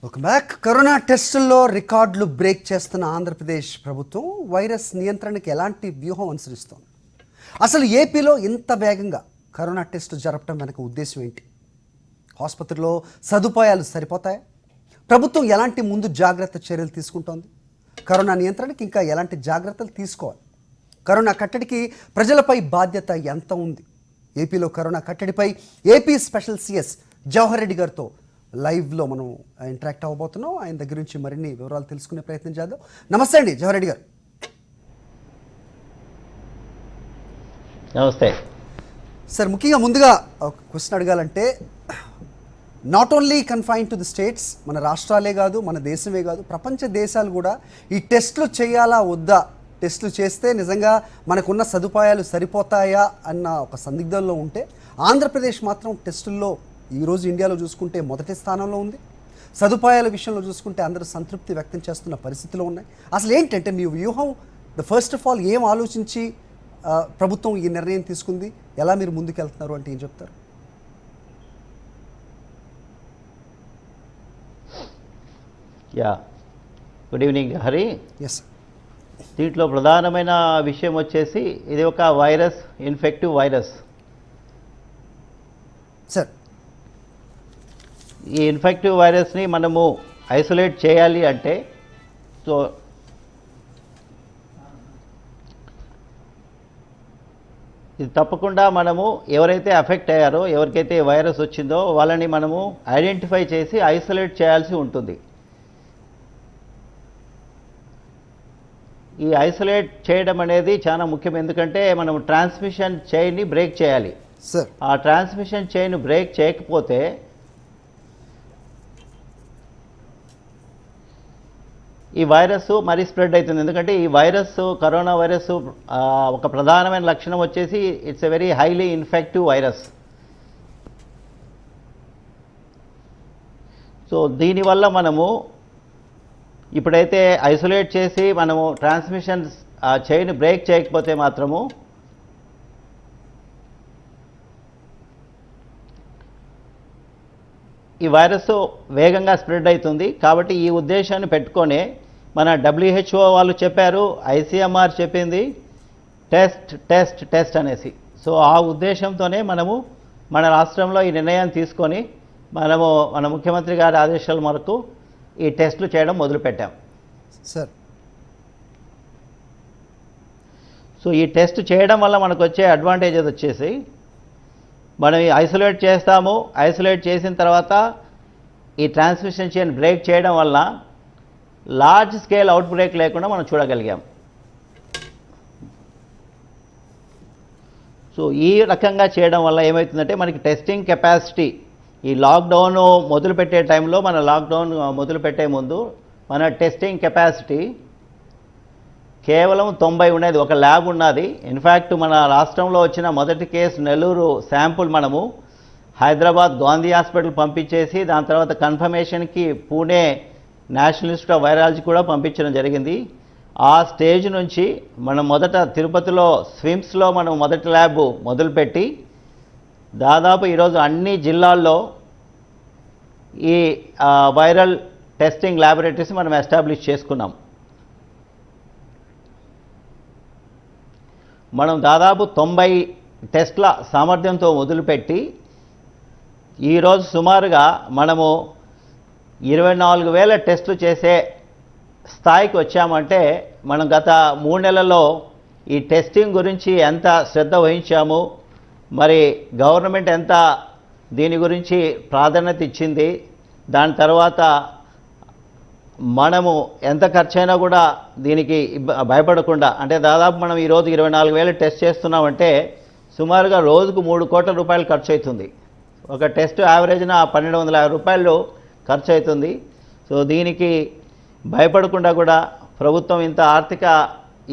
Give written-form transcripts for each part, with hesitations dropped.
ఒక back corona టెస్టుల్లో రికార్డులు బ్రేక్ చేస్తున్న ఆంధ్రప్రదేశ్ ప్రభుత్వం వైరస్ నియంత్రణకి ఎలాంటి వ్యూహం అనుసరిస్తోంది? అసలు ఏపీలో ఇంత వేగంగా కరోనా టెస్టులు జరపడం వెనక ఉద్దేశం ఏంటి? ఆసుపత్రిలో సదుపాయాలు సరిపోతాయా? ప్రభుత్వం ఎలాంటి ముందు జాగ్రత్త చర్యలు తీసుకుంటోంది? కరోనా నియంత్రణకి ఇంకా ఎలాంటి జాగ్రత్తలు తీసుకోవాలి? కరోనా కట్టడికి ప్రజలపై బాధ్యత ఎంత ఉంది? ఏపీలో కరోనా కట్టడిపై AP special CS Jawahar Reddy గారితో లైవ్లో మనం ఇంటరాక్ట్ అవ్వబోతున్నాం. ఆయన దగ్గర నుంచి మరిన్ని వివరాలు తెలుసుకునే ప్రయత్నం చేద్దాం. నమస్తే అండి జవహర్ రెడ్డి గారు. నమస్తే సార్, ముఖ్యంగా ముందుగా ఒక క్వశ్చన్ అడగాలంటే, not only confine to the states, మన రాష్ట్రాలే కాదు, మన దేశమే కాదు, ప్రపంచ దేశాలు కూడా ఈ టెస్టులు చేయాలా వద్దా, టెస్టులు చేస్తే నిజంగా మనకున్న సదుపాయాలు సరిపోతాయా అన్న ఒక సందిగ్ధంలో ఉంటే, ఆంధ్రప్రదేశ్ మాత్రం టెస్టుల్లో ఈరోజు ఇండియాలో చూసుకుంటే మొదటి స్థానంలో ఉంది. సదుపాయాల విషయంలో చూసుకుంటే అందరూ సంతృప్తి వ్యక్తం చేస్తున్న పరిస్థితిలో ఉన్నాయి. అసలు ఏంటంటే మీ వ్యూహం, ఫస్ట్ ఆఫ్ ఆల్ ఏం ఆలోచించి ప్రభుత్వం ఈ నిర్ణయం తీసుకుంది, ఎలా మీరు ముందుకెళ్తున్నారు అంటే ఏం చెప్తారు? Good evening Hari. ఎస్. దీంట్లో ప్రధానమైన విషయం వచ్చేసి ఇది ఒక వైరస్, ఇన్ఫెక్టివ్ వైరస్. సార్, ఈ ఇన్ఫెక్టివ్ వైరస్ని మనము ఐసోలేట్ చేయాలి అంటే, సో ఇది తప్పకుండా మనము ఎవరైతే అఫెక్ట్ అయ్యారో, ఎవరికైతే వైరస్ వచ్చిందో వాళ్ళని మనము ఐడెంటిఫై చేసి ఐసోలేట్ చేయాల్సి ఉంటుంది. ఈ ఐసోలేట్ చేయడం అనేది చాలా ముఖ్యం, ఎందుకంటే మనం ట్రాన్స్మిషన్ చైన్ని బ్రేక్ చేయాలి. సార్, ఆ ట్రాన్స్మిషన్ చైన్ బ్రేక్ చేయకపోతే ఈ వైరస్ మరీ స్ప్రెడ్ అవుతుంది. ఎందుకంటే ఈ వైరస్, కరోనా వైరస్ ఒక ప్రధానమైన లక్షణం వచ్చేసి it's a very highly infective virus. So దీనివల్ల మనము ఇప్పుడైతే ఐసోలేట్ చేసి మనము ట్రాన్స్మిషన్ చైన్ బ్రేక్ చేయకపోతే మాత్రము ఈ వైరస్ వేగంగా స్ప్రెడ్ అవుతుంది. కాబట్టి ఈ ఉద్దేశాన్ని పెట్టుకొని మన WHO వాళ్ళు చెప్పారు, ICMR చెప్పింది టెస్ట్ టెస్ట్ టెస్ట్ అనేసి. సో ఆ ఉద్దేశంతోనే మనము మన రాష్ట్రంలో ఈ నిర్ణయం తీసుకొని మనము మన ముఖ్యమంత్రి గారి ఆదేశాల మేరకు ఈ టెస్టులు చేయడం మొదలుపెట్టాం. సార్, సో ఈ టెస్ట్ చేయడం వల్ల మనకు వచ్చే అడ్వాంటేజెస్ వచ్చేసి, మనం ఐసోలేట్ చేస్తాము, ఐసోలేట్ చేసిన తర్వాత ఈ ట్రాన్స్మిషన్ చైన్ బ్రేక్ చేయడం వల్ల లార్జ్ స్కేల్ అవుట్ బ్రేక్ లేకుండా మనం చూడగలిగాం. సో ఈ రకంగా చేయడం వల్ల ఏమవుతుందంటే, మనకి టెస్టింగ్ కెపాసిటీ ఈ లాక్డౌన్ మొదలుపెట్టే టైంలో, మన లాక్డౌన్ మొదలుపెట్టే ముందు మన టెస్టింగ్ కెపాసిటీ కేవలం 90 ఉండేది, ఒక ల్యాబ్ ఉన్నది. ఇన్ఫ్యాక్ట్ మన రాష్ట్రంలో వచ్చిన మొదటి కేసు నెల్లూరు శాంపుల్ మనము హైదరాబాద్ గాంధీ హాస్పిటల్ పంపించేసి, దాని తర్వాత కన్ఫర్మేషన్కి Pune national institute of virology కూడా పంపించడం జరిగింది. ఆ స్టేజ్ నుంచి మనం మొదట తిరుపతిలో స్విమ్స్లో మనం మొదటి ల్యాబ్ మొదలుపెట్టి, దాదాపు ఈరోజు అన్ని జిల్లాల్లో ఈ వైరల్ టెస్టింగ్ ల్యాబొరేటరీస్ మనం ఎస్టాబ్లిష్ చేసుకున్నాం. మనం దాదాపు 90 టెస్ట్ల సామర్థ్యంతో మొదలుపెట్టి ఈరోజు సుమారుగా మనము 24,000 టెస్టులు చేసే స్థాయికి వచ్చామంటే, మనం గత 3 నెలల్లో ఈ టెస్టింగ్ గురించి ఎంత శ్రద్ధ వహించాము, మరి గవర్నమెంట్ ఎంత దీని గురించి ప్రాధాన్యత ఇచ్చింది, దాని తర్వాత మనము ఎంత ఖర్చైనా కూడా దీనికి భయపడకుండా, అంటే దాదాపు మనం ఈరోజు 24,000 టెస్ట్ చేస్తున్నామంటే సుమారుగా రోజుకు 3 కోట్ల రూపాయలు ఖర్చు అవుతుంది. ఒక టెస్ట్ యావరేజ్న 1,250 రూపాయలు ఖర్చు అవుతుంది. సో దీనికి భయపడకుండా కూడా ప్రభుత్వం ఇంత ఆర్థిక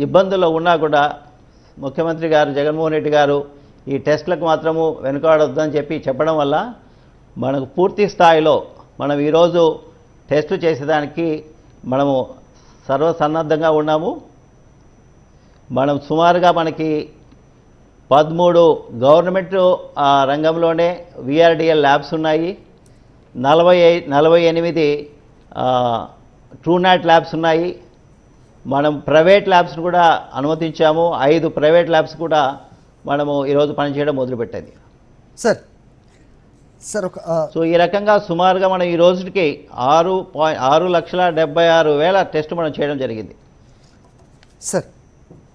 ఇబ్బందుల్లో ఉన్నా కూడా ముఖ్యమంత్రి గారు జగన్మోహన్ రెడ్డి గారు ఈ టెస్టులకు మాత్రము వెనుకాడొద్దని చెప్పడం వల్ల మనకు పూర్తి స్థాయిలో మనం ఈరోజు టెస్టులు చేసేదానికి మనము సర్వసన్నద్ధంగా ఉన్నాము. మనం సుమారుగా మనకి 13 గవర్నమెంట్ రంగంలోనే VRDL ల్యాబ్స్ ఉన్నాయి, 48 ట్రూనాట్ ల్యాబ్స్ ఉన్నాయి. మనం ప్రైవేట్ ల్యాబ్స్ను కూడా అనుమతించాము. 5 ప్రైవేట్ ల్యాబ్స్ కూడా మనము ఈరోజు పనిచేయడం మొదలుపెట్టింది. సార్ సార్ ఒక సో ఈ రకంగా సుమారుగా మనం ఈ రోజుకి 6,76,000 టెస్ట్ మనం చేయడం జరిగింది. సార్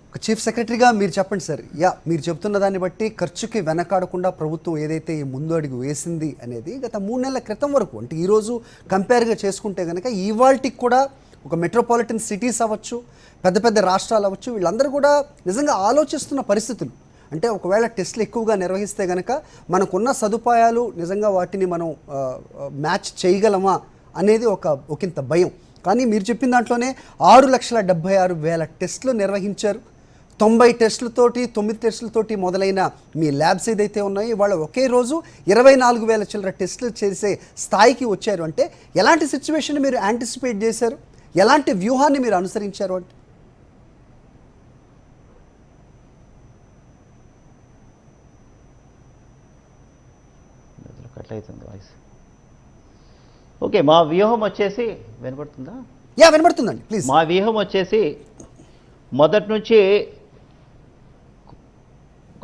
ఒక చీఫ్ సెక్రటరీగా మీరు చెప్పండి సార్. మీరు చెప్తున్న దాన్ని బట్టి ఖర్చుకి వెనకాడకుండా ప్రభుత్వం ఏదైతే ఈ ముందు అడుగు వేసింది అనేది గత 3 నెలల క్రితం వరకు, అంటే ఈరోజు కంపేర్గా చేసుకుంటే కనుక ఇవాల్టికి కూడా ఒక మెట్రోపాలిటన్ సిటీస్ అవ్వచ్చు, పెద్ద పెద్ద రాష్ట్రాలు అవ్వచ్చు, వీళ్ళందరూ కూడా నిజంగా ఆలోచిస్తున్న పరిస్థితులు. అంటే ఒకవేళ టెస్టులు ఎక్కువగా నిర్వహిస్తే కనుక మనకున్న సదుపాయాలు నిజంగా వాటిని మనం మ్యాచ్ చేయగలమా అనేది ఒకంత భయం. కానీ మీరు చెప్పిన దాంట్లోనే 6,76,000 టెస్టులు నిర్వహించారు. 90 టెస్టులతోటి 9 టెస్టులతోటి మొదలైన మీ ల్యాబ్స్ ఏదైతే ఉన్నాయో వాళ్ళ ఒకే రోజు 24,000 చిల్లర టెస్టులు చేసే స్థాయికి వచ్చారు. అంటే ఎలాంటి సిచ్యువేషన్ మీరు యాంటిసిపేట్ చేశారు, ఎలాంటి వ్యూహాన్ని మీరు అనుసరించారు అంటే? కట్లయితుంది వాయిస్. ఓకే, మా వ్యూహం వచ్చేసి వినపడుతుందా? వినపడుతుందండి, ప్లీజ్. మా వ్యూహం వచ్చేసి మొదటి నుంచి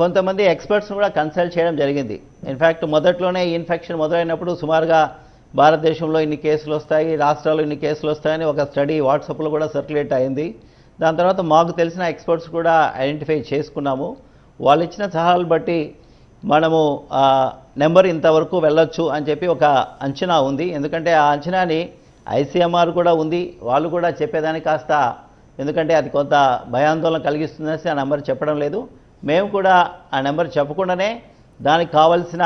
కొంతమంది ఎక్స్పర్ట్స్ని కూడా కన్సల్ట్ చేయడం జరిగింది. ఇన్ఫ్యాక్ట్ మొదట్లోనే ఈ ఇన్ఫెక్షన్ మొదలైనప్పుడు సుమారుగా భారతదేశంలో ఇన్ని కేసులు వస్తాయి, రాష్ట్రాల్లో ఇన్ని కేసులు వస్తాయని ఒక స్టడీ వాట్సాప్లో కూడా సర్క్యులేట్ అయింది. దాని తర్వాత మాకు తెలిసిన ఎక్స్పర్ట్స్ కూడా ఐడెంటిఫై చేసుకున్నాము. వాళ్ళు ఇచ్చిన సలహాలు బట్టి మనము నెంబర్ ఇంతవరకు వెళ్ళొచ్చు అని చెప్పి ఒక అంచనా ఉంది. ఎందుకంటే ఆ అంచనాని ఐసీఎంఆర్ కూడా ఉంది, వాళ్ళు కూడా చెప్పేదానికి కాస్త, ఎందుకంటే అది కొంత భయాందోళన కలిగిస్తుందనేసి ఆ నెంబర్ చెప్పడం లేదు. మేము కూడా ఆ నెంబర్ చెప్పకుండానే దానికి కావాల్సిన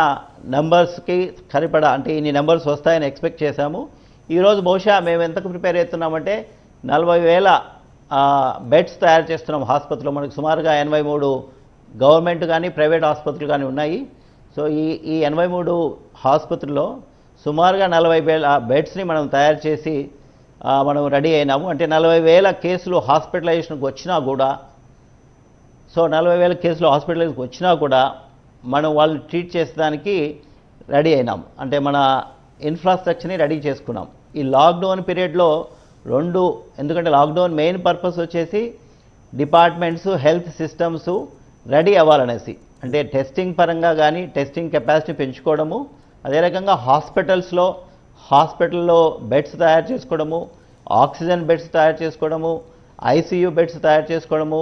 నెంబర్స్కి సరిపడా, అంటే ఇన్ని నెంబర్స్ వస్తాయని ఎక్స్పెక్ట్ చేశాము. ఈరోజు బహుశా మేము ఎంతకు ప్రిపేర్ అవుతున్నామంటే 40,000 బెడ్స్ తయారు చేస్తున్నాం ఆసుపత్రిలో. మనకు సుమారుగా 83 గవర్నమెంట్ కానీ ప్రైవేట్ ఆసుపత్రులు కానీ ఉన్నాయి. సో ఈ 83 ఆసుపత్రుల్లో సుమారుగా 40,000 బెడ్స్ని మనం తయారు చేసి మనం రెడీ అయినాము. అంటే 40,000 కేసులు హాస్పిటలైజేషన్కి వచ్చినా కూడా, సో 40,000 కేసులు హాస్పిటలైజేషన్కి వచ్చినా కూడా మనం వాళ్ళని ట్రీట్ చేసేదానికి రెడీ అయినాము. అంటే మన ఇన్ఫ్రాస్ట్రక్చర్ని రెడీ చేసుకున్నాం. ఈ లాక్డౌన్ పీరియడ్లో ఎందుకంటే లాక్డౌన్ మెయిన్ పర్పస్ వచ్చేసి డిపార్ట్మెంట్స్, హెల్త్ సిస్టమ్స్ రెడీ అవ్వాలనేసి, అంటే టెస్టింగ్ పరంగా కానీ టెస్టింగ్ కెపాసిటీ పెంచుకోవడము, అదే రకంగా హాస్పిటల్లో బెడ్స్ తయారు చేసుకోవడము, ఆక్సిజన్ బెడ్స్ తయారు చేసుకోవడము, ఐసీయూ బెడ్స్ తయారు చేసుకోవడము,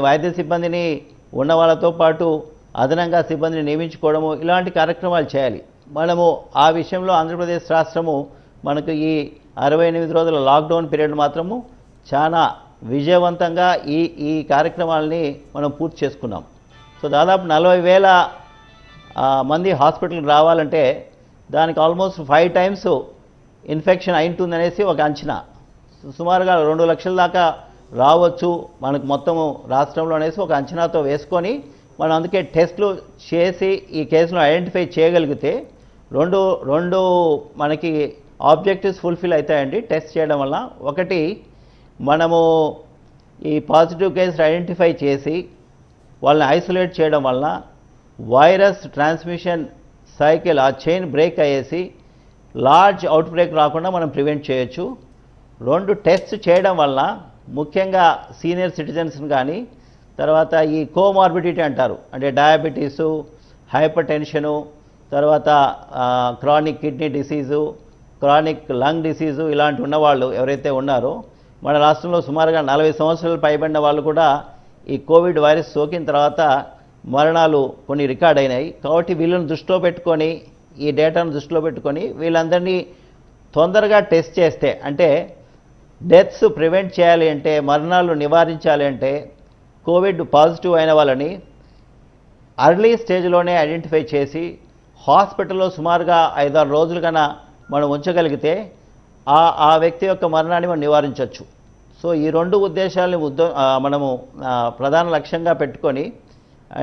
వైద్య సిబ్బందిని ఉన్న వాళ్ళతో పాటు అదనంగా సిబ్బందిని నియమించుకోవడము, ఇలాంటి కార్యక్రమాలు చేయాలి. మనము ఆ విషయంలో ఆంధ్రప్రదేశ్ రాష్ట్రము మనకు ఈ 68 రోజుల లాక్డౌన్ పీరియడ్ మాత్రము చాలా విజయవంతంగా ఈ కార్యక్రమాలని మనం పూర్తి చేసుకున్నాం. సో దాదాపు 40,000 మంది హాస్పిటల్కి రావాలంటే దానికి ఆల్మోస్ట్ 5 టైమ్స్ ఇన్ఫెక్షన్ అయింటుందనేసి ఒక అంచనా. సుమారుగా 2 లక్షల దాకా రావచ్చు మనకు మొత్తము రాష్ట్రంలో అనేసి ఒక అంచనాతో వేసుకొని మనం అందుకే టెస్టులు చేసి ఈ కేసును ఐడెంటిఫై చేయగలిగితే రెండు మనకి ఆబ్జెక్టివ్స్ ఫుల్ఫిల్ అవుతాయండి టెస్ట్ చేయడం వల్ల. ఒకటి, మనము ఈ పాజిటివ్ కేసులు ఐడెంటిఫై చేసి వాళ్ళని ఐసోలేట్ చేయడం వల్ల వైరస్ ట్రాన్స్మిషన్ సైకిల్, ఆ చైన్ బ్రేక్ అయ్యేసి లార్జ్ అవుట్ బ్రేక్ రాకుండా మనం ప్రివెంట్ చేయొచ్చు. 2, టెస్ట్ చేయడం వల్ల ముఖ్యంగా సీనియర్ సిటిజన్స్ని కానీ, తర్వాత ఈ కోమార్బిడిటీ అంటారు, అంటే డయాబెటీసు, హైపర్ టెన్షను, తర్వాత chronic kidney disease, chronic lung disease, ఇలాంటి ఉన్నవాళ్ళు ఎవరైతే ఉన్నారో, మన రాష్ట్రంలో సుమారుగా 40 సంవత్సరాలు పైబడిన వాళ్ళు కూడా ఈ కోవిడ్ వైరస్ సోకిన తర్వాత మరణాలు కొన్ని రికార్డ్ అయినాయి. కాబట్టి వీళ్ళని దృష్టిలో పెట్టుకొని, ఈ డేటాను దృష్టిలో పెట్టుకొని వీళ్ళందరినీ తొందరగా టెస్ట్ చేస్తే, అంటే డెత్స్ ప్రివెంట్ చేయాలి అంటే, మరణాలు నివారించాలి అంటే కోవిడ్ పాజిటివ్ అయిన వాళ్ళని అర్లీ స్టేజ్లోనే ఐడెంటిఫై చేసి హాస్పిటల్లో సుమారుగా 5-6 రోజులు కన్నా మనం ఉంచగలిగితే ఆ వ్యక్తి యొక్క మరణాన్ని మనం నివారించవచ్చు. సో ఈ 2 ఉద్దేశాలని మనము ప్రధాన లక్ష్యంగా పెట్టుకొని,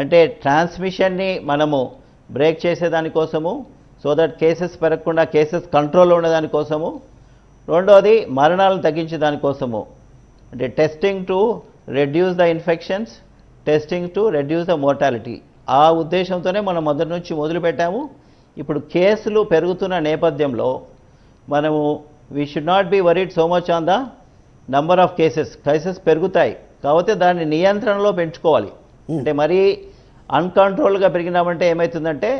అంటే ట్రాన్స్మిషన్ని మనము బ్రేక్ చేసేదానికోసము, సో దట్ కేసెస్ పెరగకుండా కేసెస్ కంట్రోల్లో ఉండేదానికోసము, రెండోది మరణాలను తగ్గించే దానికోసము, అంటే testing to reduce the infections, testing to reduce the mortality. ఆ ఉద్దేశంతోనే మనం మొదటి నుంచి మొదలుపెట్టాము. ఇప్పుడు కేసులు పెరుగుతున్న నేపథ్యంలో మనము we should not be worried so much on the number of cases పెరుగుతాయి, కాకపోతే దాన్ని నియంత్రణలో పెంచుకోవాలి. అంటే మరీ అన్కంట్రోల్గా పెరిగినామంటే ఏమవుతుందంటే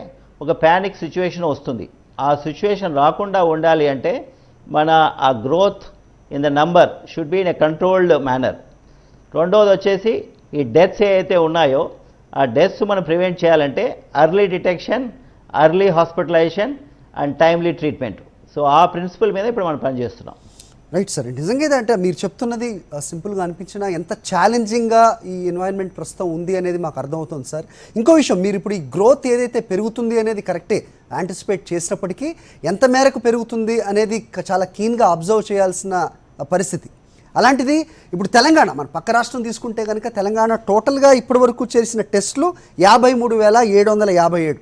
ఒక ప్యానిక్ సిచ్యువేషన్ వస్తుంది. ఆ సిచ్యువేషన్ రాకుండా ఉండాలి అంటే మన ఆ growth in the number should be in a controlled manner. రెండవది వచ్చేసి ఈ డెత్స్ ఏవైతే ఉన్నాయో ఆ డెత్స్ మనం ప్రివెంట్ చేయాలంటే early detection, early hospitalization and timely treatment. So ఆ ప్రిన్సిపల్ మీద ఇప్పుడు మనం పనిచేస్తున్నాం. Right sir. నిజంగా ఇదంటే మీరు చెప్తున్నది సింపుల్గా అనిపించినా ఎంత ఛాలెంజింగ్గా ఈ ఎన్వైరన్మెంట్ ప్రస్తుతం ఉంది అనేది మాకు అర్థమవుతుంది సార్. ఇంకో విషయం, మీరు ఇప్పుడు ఈ గ్రోత్ ఏదైతే పెరుగుతుంది అనేది కరెక్టే యాంటిసిపేట్ చేసినప్పటికీ ఎంత మేరకు పెరుగుతుంది అనేది చాలా కీన్గా అబ్జర్వ్ చేయాల్సిన పరిస్థితి. అలాంటిది ఇప్పుడు తెలంగాణ, మన పక్క రాష్ట్రం తీసుకుంటే కనుక తెలంగాణ టోటల్గా ఇప్పటి వరకు చేసిన టెస్టులు 53,757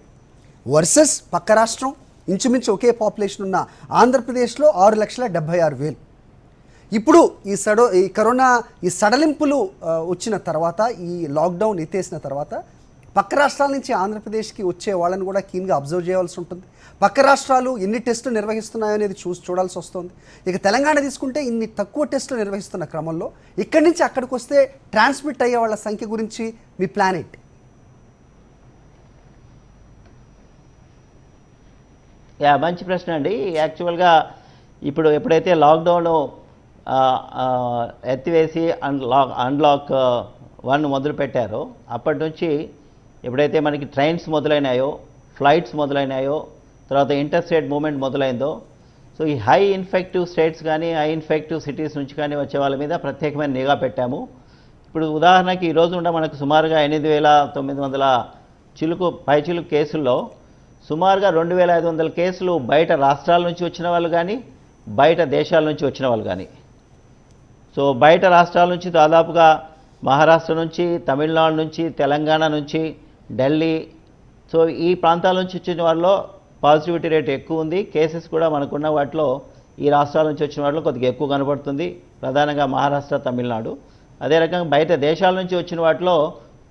వర్సెస్ పక్క రాష్ట్రం ఇంచుమించు ఒకే పాపులేషన్ ఉన్న ఆంధ్రప్రదేశ్లో 6,76,000. ఇప్పుడు ఈ కరోనా సడలింపులు వచ్చిన తర్వాత, ఈ లాక్డౌన్ ఎత్తేసిన తర్వాత పక్క రాష్ట్రాల నుంచి ఆంధ్రప్రదేశ్కి వచ్చే వాళ్ళని కూడా కీన్గా అబ్జర్వ్ చేయాల్సి ఉంటుంది. పక్క రాష్ట్రాలు ఎన్ని టెస్టులు నిర్వహిస్తున్నాయో అనేది చూడాల్సి వస్తుంది. ఇక తెలంగాణ తీసుకుంటే ఇన్ని తక్కువ టెస్టులు నిర్వహిస్తున్న క్రమంలో ఇక్కడి నుంచి అక్కడికి వస్తే ట్రాన్స్మిట్ అయ్యే వాళ్ళ సంఖ్య గురించి మీ ప్లాన్ ఏంటి? మంచి ప్రశ్న అండి. యాక్చువల్గా ఇప్పుడు ఎప్పుడైతే లాక్డౌన్ ఎత్తివేసి అన్లాక్ 1 మొదలు పెట్టారో అప్పటి నుంచి ఎప్పుడైతే మనకి ట్రైన్స్ మొదలైనాయో, ఫ్లైట్స్ మొదలైనాయో, తర్వాత ఇంటర్ స్టేట్ మూవ్మెంట్ మొదలైందో, సో ఈ హై ఇన్ఫెక్టివ్ స్టేట్స్ కానీ హై ఇన్ఫెక్టివ్ సిటీస్ నుంచి కానీ వచ్చే వాళ్ళ మీద ప్రత్యేకమైన నిఘా పెట్టాము. ఇప్పుడు ఉదాహరణకి ఈరోజు ఉండ మనకు సుమారుగా 8,900 పైచిలుకు కేసుల్లో సుమారుగా 2,500 కేసులు బయట రాష్ట్రాల నుంచి వచ్చిన వాళ్ళు కానీ బయట దేశాల నుంచి వచ్చిన వాళ్ళు కానీ. సో బయట రాష్ట్రాల నుంచి దాదాపుగా మహారాష్ట్ర నుంచి, తమిళనాడు నుంచి, తెలంగాణ నుంచి, ఢిల్లీ, సో ఈ ప్రాంతాల నుంచి వచ్చిన వాళ్ళలో పాజిటివిటీ రేట్ ఎక్కువ ఉంది. కేసెస్ కూడా మనకున్న వాటిలో ఈ రాష్ట్రాల నుంచి వచ్చిన వాటిలో కొద్దిగా ఎక్కువ కనబడుతుంది, ప్రధానంగా మహారాష్ట్ర, తమిళనాడు. అదే రకంగా బయట దేశాల నుంచి వచ్చిన వాటిలో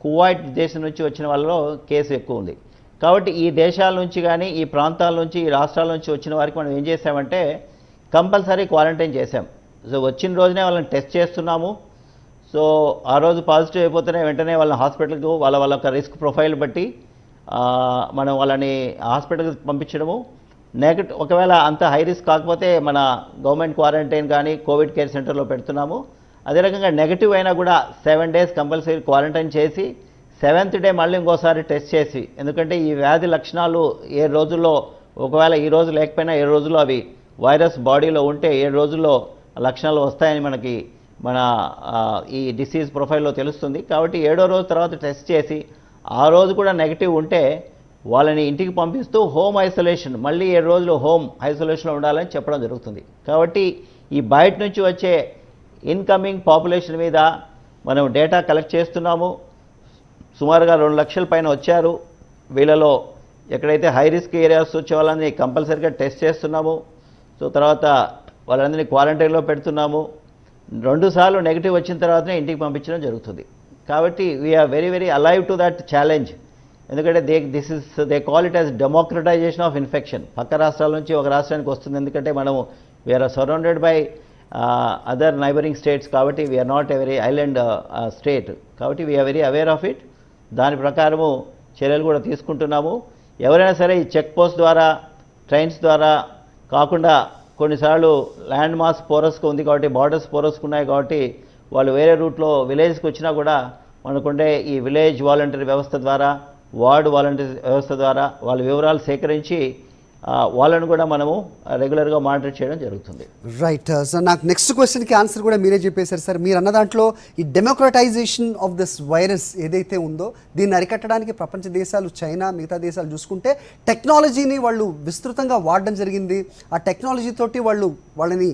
కువైట్ దేశం నుంచి వచ్చిన వాళ్ళలో కేసు ఎక్కువ ఉంది. కాబట్టి ఈ దేశాల నుంచి కానీ ఈ ప్రాంతాల నుంచి ఈ రాష్ట్రాల నుంచి వచ్చిన వారికి మనం ఏం చేసామంటే కంపల్సరీ క్వారంటైన్ చేసాం. సో వచ్చిన రోజునే వాళ్ళని టెస్ట్ చేస్తున్నాము. సో ఆ రోజు పాజిటివ్ అయిపోతేనే వెంటనే వాళ్ళని హాస్పిటల్కి వాళ్ళ యొక్క రిస్క్ ప్రొఫైల్ బట్టి మనం వాళ్ళని హాస్పిటల్కి పంపించడము. నెగటివ్ ఒకవేళ అంత హై రిస్క్ కాకపోతే మన గవర్నమెంట్ క్వారంటైన్ కానీ కోవిడ్ కేర్ సెంటర్లో పెడుతున్నాము. అదే రకంగా నెగటివ్ అయినా కూడా 7 days కంపల్సరీ క్వారంటైన్ చేసి 7th day మళ్ళీ ఇంకోసారి టెస్ట్ చేసి, ఎందుకంటే ఈ వ్యాధి లక్షణాలు 7 రోజుల్లో, ఒకవేళ ఈ రోజు లేకపోయినా 7 రోజుల్లో అవి వైరస్ బాడీలో ఉంటే 7 రోజుల్లో లక్షణాలు వస్తాయని మనకి మన ఈ డిసీజ్ ప్రొఫైల్లో తెలుస్తుంది. కాబట్టి 7వ రోజు తర్వాత టెస్ట్ చేసి ఆ రోజు కూడా నెగిటివ్ ఉంటే వాళ్ళని ఇంటికి పంపిస్తూ హోమ్ ఐసోలేషన్, మళ్ళీ 7 రోజులు హోమ్ ఐసోలేషన్లో ఉండాలని చెప్పడం జరుగుతుంది. కాబట్టి ఈ బయట నుంచి వచ్చే ఇన్కమింగ్ పాపులేషన్ మీద మనం డేటా కలెక్ట్ చేస్తున్నాము. సుమారుగా 2 లక్షల పైన వచ్చారు. వీళ్ళలో ఎక్కడైతే హై రిస్క్ ఏరియాస్ వచ్చే వాళ్ళని కంపల్సరీగా టెస్ట్ చేస్తున్నాము. సో తర్వాత వాళ్ళందరినీ క్వారంటైన్లో పెడుతున్నాము. 2 సార్లు నెగిటివ్ వచ్చిన తర్వాతనే ఇంటికి పంపించడం జరుగుతుంది. కాబట్టి we are very very alive to that challenge. ఎందుకంటే they call it as democratisation of infection. పక్క రాష్ట్రాల నుంచి ఒక రాష్ట్రానికి వస్తుంది, ఎందుకంటే మనము we are surrounded by other neighbouring states. కాబట్టి we are not a very island state. కాబట్టి we are very aware of it. దాని ప్రకారము చర్యలు కూడా తీసుకుంటున్నాము. ఎవరైనా సరే ఈ చెక్ పోస్ట్ ద్వారా, ట్రైన్స్ ద్వారా కాకుండా కొన్నిసార్లు ల్యాండ్ మాస్ పోరస్గా ఉంది కాబట్టి, బార్డర్స్ పోరస్గా ఉన్నాయి కాబట్టి వాళ్ళు వేరే రూట్లో విలేజ్కి వచ్చినా కూడా మనకుండే ఈ విలేజ్ వాలంటీర్ వ్యవస్థ ద్వారా, వార్డు వాలంటీర్ వ్యవస్థ ద్వారా వాళ్ళ వివరాలు సేకరించి వాళ్ళను కూడా మనము రెగ్యులర్గా మానిటర్ చేయడం జరుగుతుంది. రైట్ సార్, నాకు నెక్స్ట్ క్వశ్చన్కి ఆన్సర్ కూడా మీరే చెప్పేశారు సార్. మీరు అన్న దాంట్లో ఈ డెమోక్రటైజేషన్ ఆఫ్ దిస్ వైరస్ ఏదైతే ఉందో దీన్ని అరికట్టడానికి ప్రపంచ దేశాలు, చైనా, మిగతా దేశాలు చూసుకుంటే టెక్నాలజీని వాళ్ళు విస్తృతంగా వాడడం జరిగింది. ఆ టెక్నాలజీ తోటి వాళ్ళని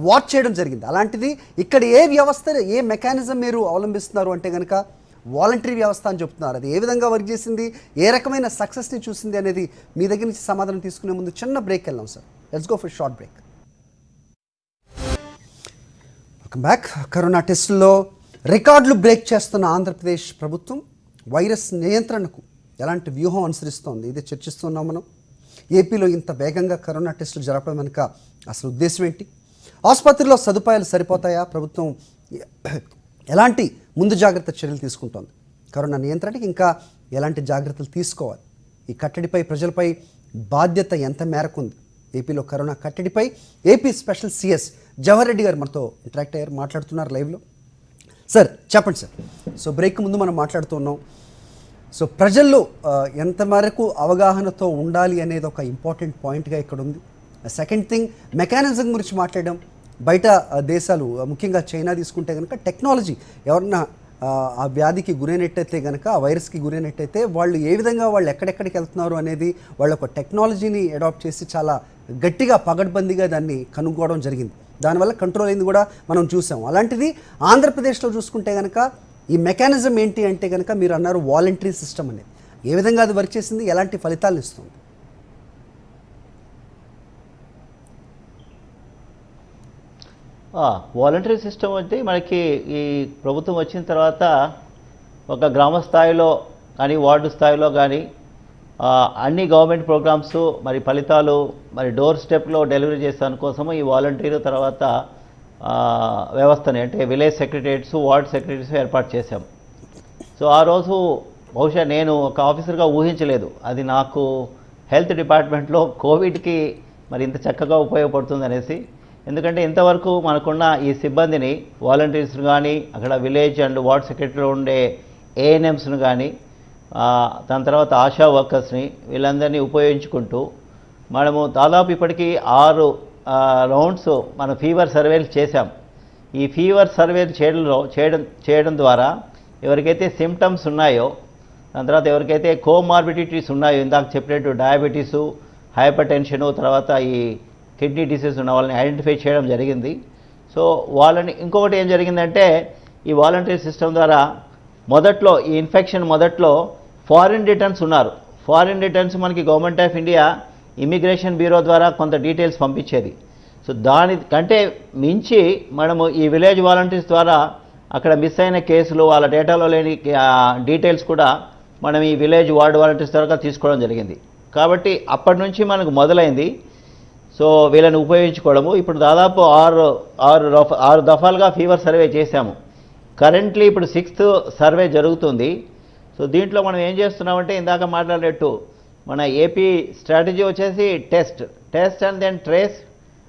వాచ్ చేయడం జరిగింది. అలాంటిది ఇక్కడ ఏ వ్యవస్థ, ఏ మెకానిజం మీరు అవలంబిస్తున్నారు అంటే కనుక వాలంటరీ వ్యవస్థ అని చెప్తున్నారు. అది ఏ విధంగా వర్క్ చేసింది, ఏ రకమైన సక్సెస్ని చూసింది అనేది మీ దగ్గర నుంచి సమాధానం తీసుకునే ముందు చిన్న బ్రేక్ వెళ్దాం sir. Let's go for short break. Welcome back. Corona టెస్టుల్లో రికార్డులు బ్రేక్ చేస్తున్న ఆంధ్రప్రదేశ్ ప్రభుత్వం వైరస్ నియంత్రణకు ఎలాంటి వ్యూహం అనుసరిస్తోంది, ఇదే చర్చిస్తున్నాం మనం. ఏపీలో ఇంత వేగంగా కరోనా టెస్టులు జరపడం వెనుక అసలు ఉద్దేశం ఏంటి? ఆసుపత్రిలో సదుపాయాలు సరిపోతాయా? ప్రభుత్వం ఎలాంటి ముందు జాగ్రత్త చర్యలు తీసుకుంటోంది? కరోనా నియంత్రణకి ఇంకా ఎలాంటి జాగ్రత్తలు తీసుకోవాలి? ఈ కట్టడిపై ప్రజలపై బాధ్యత ఎంత మేరకు ఉంది? ఏపీలో కరోనా కట్టడిపై AP special CS Jawahar Reddy గారు మనతో ఇంటరాక్ట్ అయ్యారు, మాట్లాడుతున్నారు లైవ్లో. సార్ చెప్పండి సార్. సో బ్రేక్ ముందు మనం మాట్లాడుతున్నాం. సో ప్రజల్లో ఎంత మేరకు అవగాహనతో ఉండాలి అనేది ఒక ఇంపార్టెంట్ పాయింట్గా ఇక్కడ ఉంది. సెకండ్ థింగ్, మెకానిజం గురించి మాట్లాడడం. బయట దేశాలు ముఖ్యంగా చైనా తీసుకుంటే కనుక టెక్నాలజీ ఎవరన్నా ఆ వ్యాధికి గురైనట్టయితే కనుక, ఆ వైరస్కి గురైనట్టయితే వాళ్ళు ఏ విధంగా వాళ్ళు ఎక్కడెక్కడికి వెళ్తున్నారు అనేది వాళ్ళ ఒక టెక్నాలజీని అడాప్ట్ చేసి చాలా గట్టిగా పగడ్బందీగా దాన్ని కనుక్కోవడం జరిగింది. దానివల్ల కంట్రోల్ అయింది కూడా మనం చూసాం. అలాంటిది ఆంధ్రప్రదేశ్లో చూసుకుంటే కనుక ఈ మెకానిజం ఏంటి అంటే కనుక మీరు అన్నారు వాలంటరీ సిస్టమ్ అనేది. ఏ విధంగా అది వర్క్ చేసింది, ఎలాంటి ఫలితాలను ఇస్తుంది? వాలంటరీ సిస్టమ్ అంటే మనకి ఈ ప్రభుత్వం వచ్చిన తర్వాత ఒక గ్రామ స్థాయిలో కానీ వార్డు స్థాయిలో కానీ అన్ని గవర్నమెంట్ ప్రోగ్రామ్స్ మరి ఫలితాలు మరి డోర్ స్టెప్లో డెలివరీ చేసే దానికోసము ఈ వాలంటీర్ తర్వాత వ్యవస్థని అంటే విలేజ్ సెక్రటరియట్స్, వార్డ్ సెక్రటరీస్ ఏర్పాటు చేశాం. సో ఆ రోజు బహుశా నేను ఒక ఆఫీసర్గా ఊహించలేదు అది నాకు హెల్త్ డిపార్ట్మెంట్లో కోవిడ్కి మరి ఇంత చక్కగా ఉపయోగపడుతుంది అనేసి. ఎందుకంటే ఇంతవరకు మనకున్న ఈ సిబ్బందిని వాలంటీర్స్ను కానీ అక్కడ విలేజ్ అండ్ వార్డ్ సెక్రటరీలో ఉండే ఏఎన్ఎంస్ను కానీ దాని తర్వాత ఆశా వర్కర్స్ని వీళ్ళందరినీ ఉపయోగించుకుంటూ మనము దాదాపు ఇప్పటికీ 6 రౌండ్స్ మన ఫీవర్ సర్వేలు చేశాం. ఈ ఫీవర్ సర్వేలు చేయడం ద్వారా ఎవరికైతే సిమ్టమ్స్ ఉన్నాయో, దాని తర్వాత ఎవరికైతే కోమార్బిడిటీస్ ఉన్నాయో, ఇందాక చెప్పినట్టు డయాబెటీసు, హైపర్ టెన్షను, తర్వాత ఈ కిడ్నీ డిసీజ్ ఉన్న వాళ్ళని ఐడెంటిఫై చేయడం జరిగింది. సో వాళ్ళని ఇంకొకటి ఏం జరిగిందంటే ఈ వాలంటరీ సిస్టమ్ ద్వారా మొదట్లో ఈ ఇన్ఫెక్షన్ మొదట్లో ఫారిన్ రిటర్న్స్ ఉన్నారు. ఫారిన్ రిటర్న్స్ మనకి government of India immigration bureau ద్వారా కొంత డీటెయిల్స్ పంపించేది. సో దానికంటే మించి మనము ఈ విలేజ్ వాలంటీర్స్ ద్వారా అక్కడ మిస్ అయిన కేసులు, వాళ్ళ డేటాలో లేని డీటెయిల్స్ కూడా మనం ఈ విలేజ్ వార్డ్ వాలంటీర్స్ ద్వారా తీసుకోవడం జరిగింది. కాబట్టి అప్పటి నుంచి మనకు మొదలైంది సో వీళ్ళని ఉపయోగించుకోవడము. ఇప్పుడు దాదాపు 6 దఫాలుగా ఫీవర్ సర్వే చేశాము. కరెంట్లీ ఇప్పుడు 6th సర్వే జరుగుతుంది. సో దీంట్లో మనం ఏం చేస్తున్నామంటే ఇందాక మాట్లాడినట్టు మన ఏపీ స్ట్రాటజీ వచ్చేసి test and then trace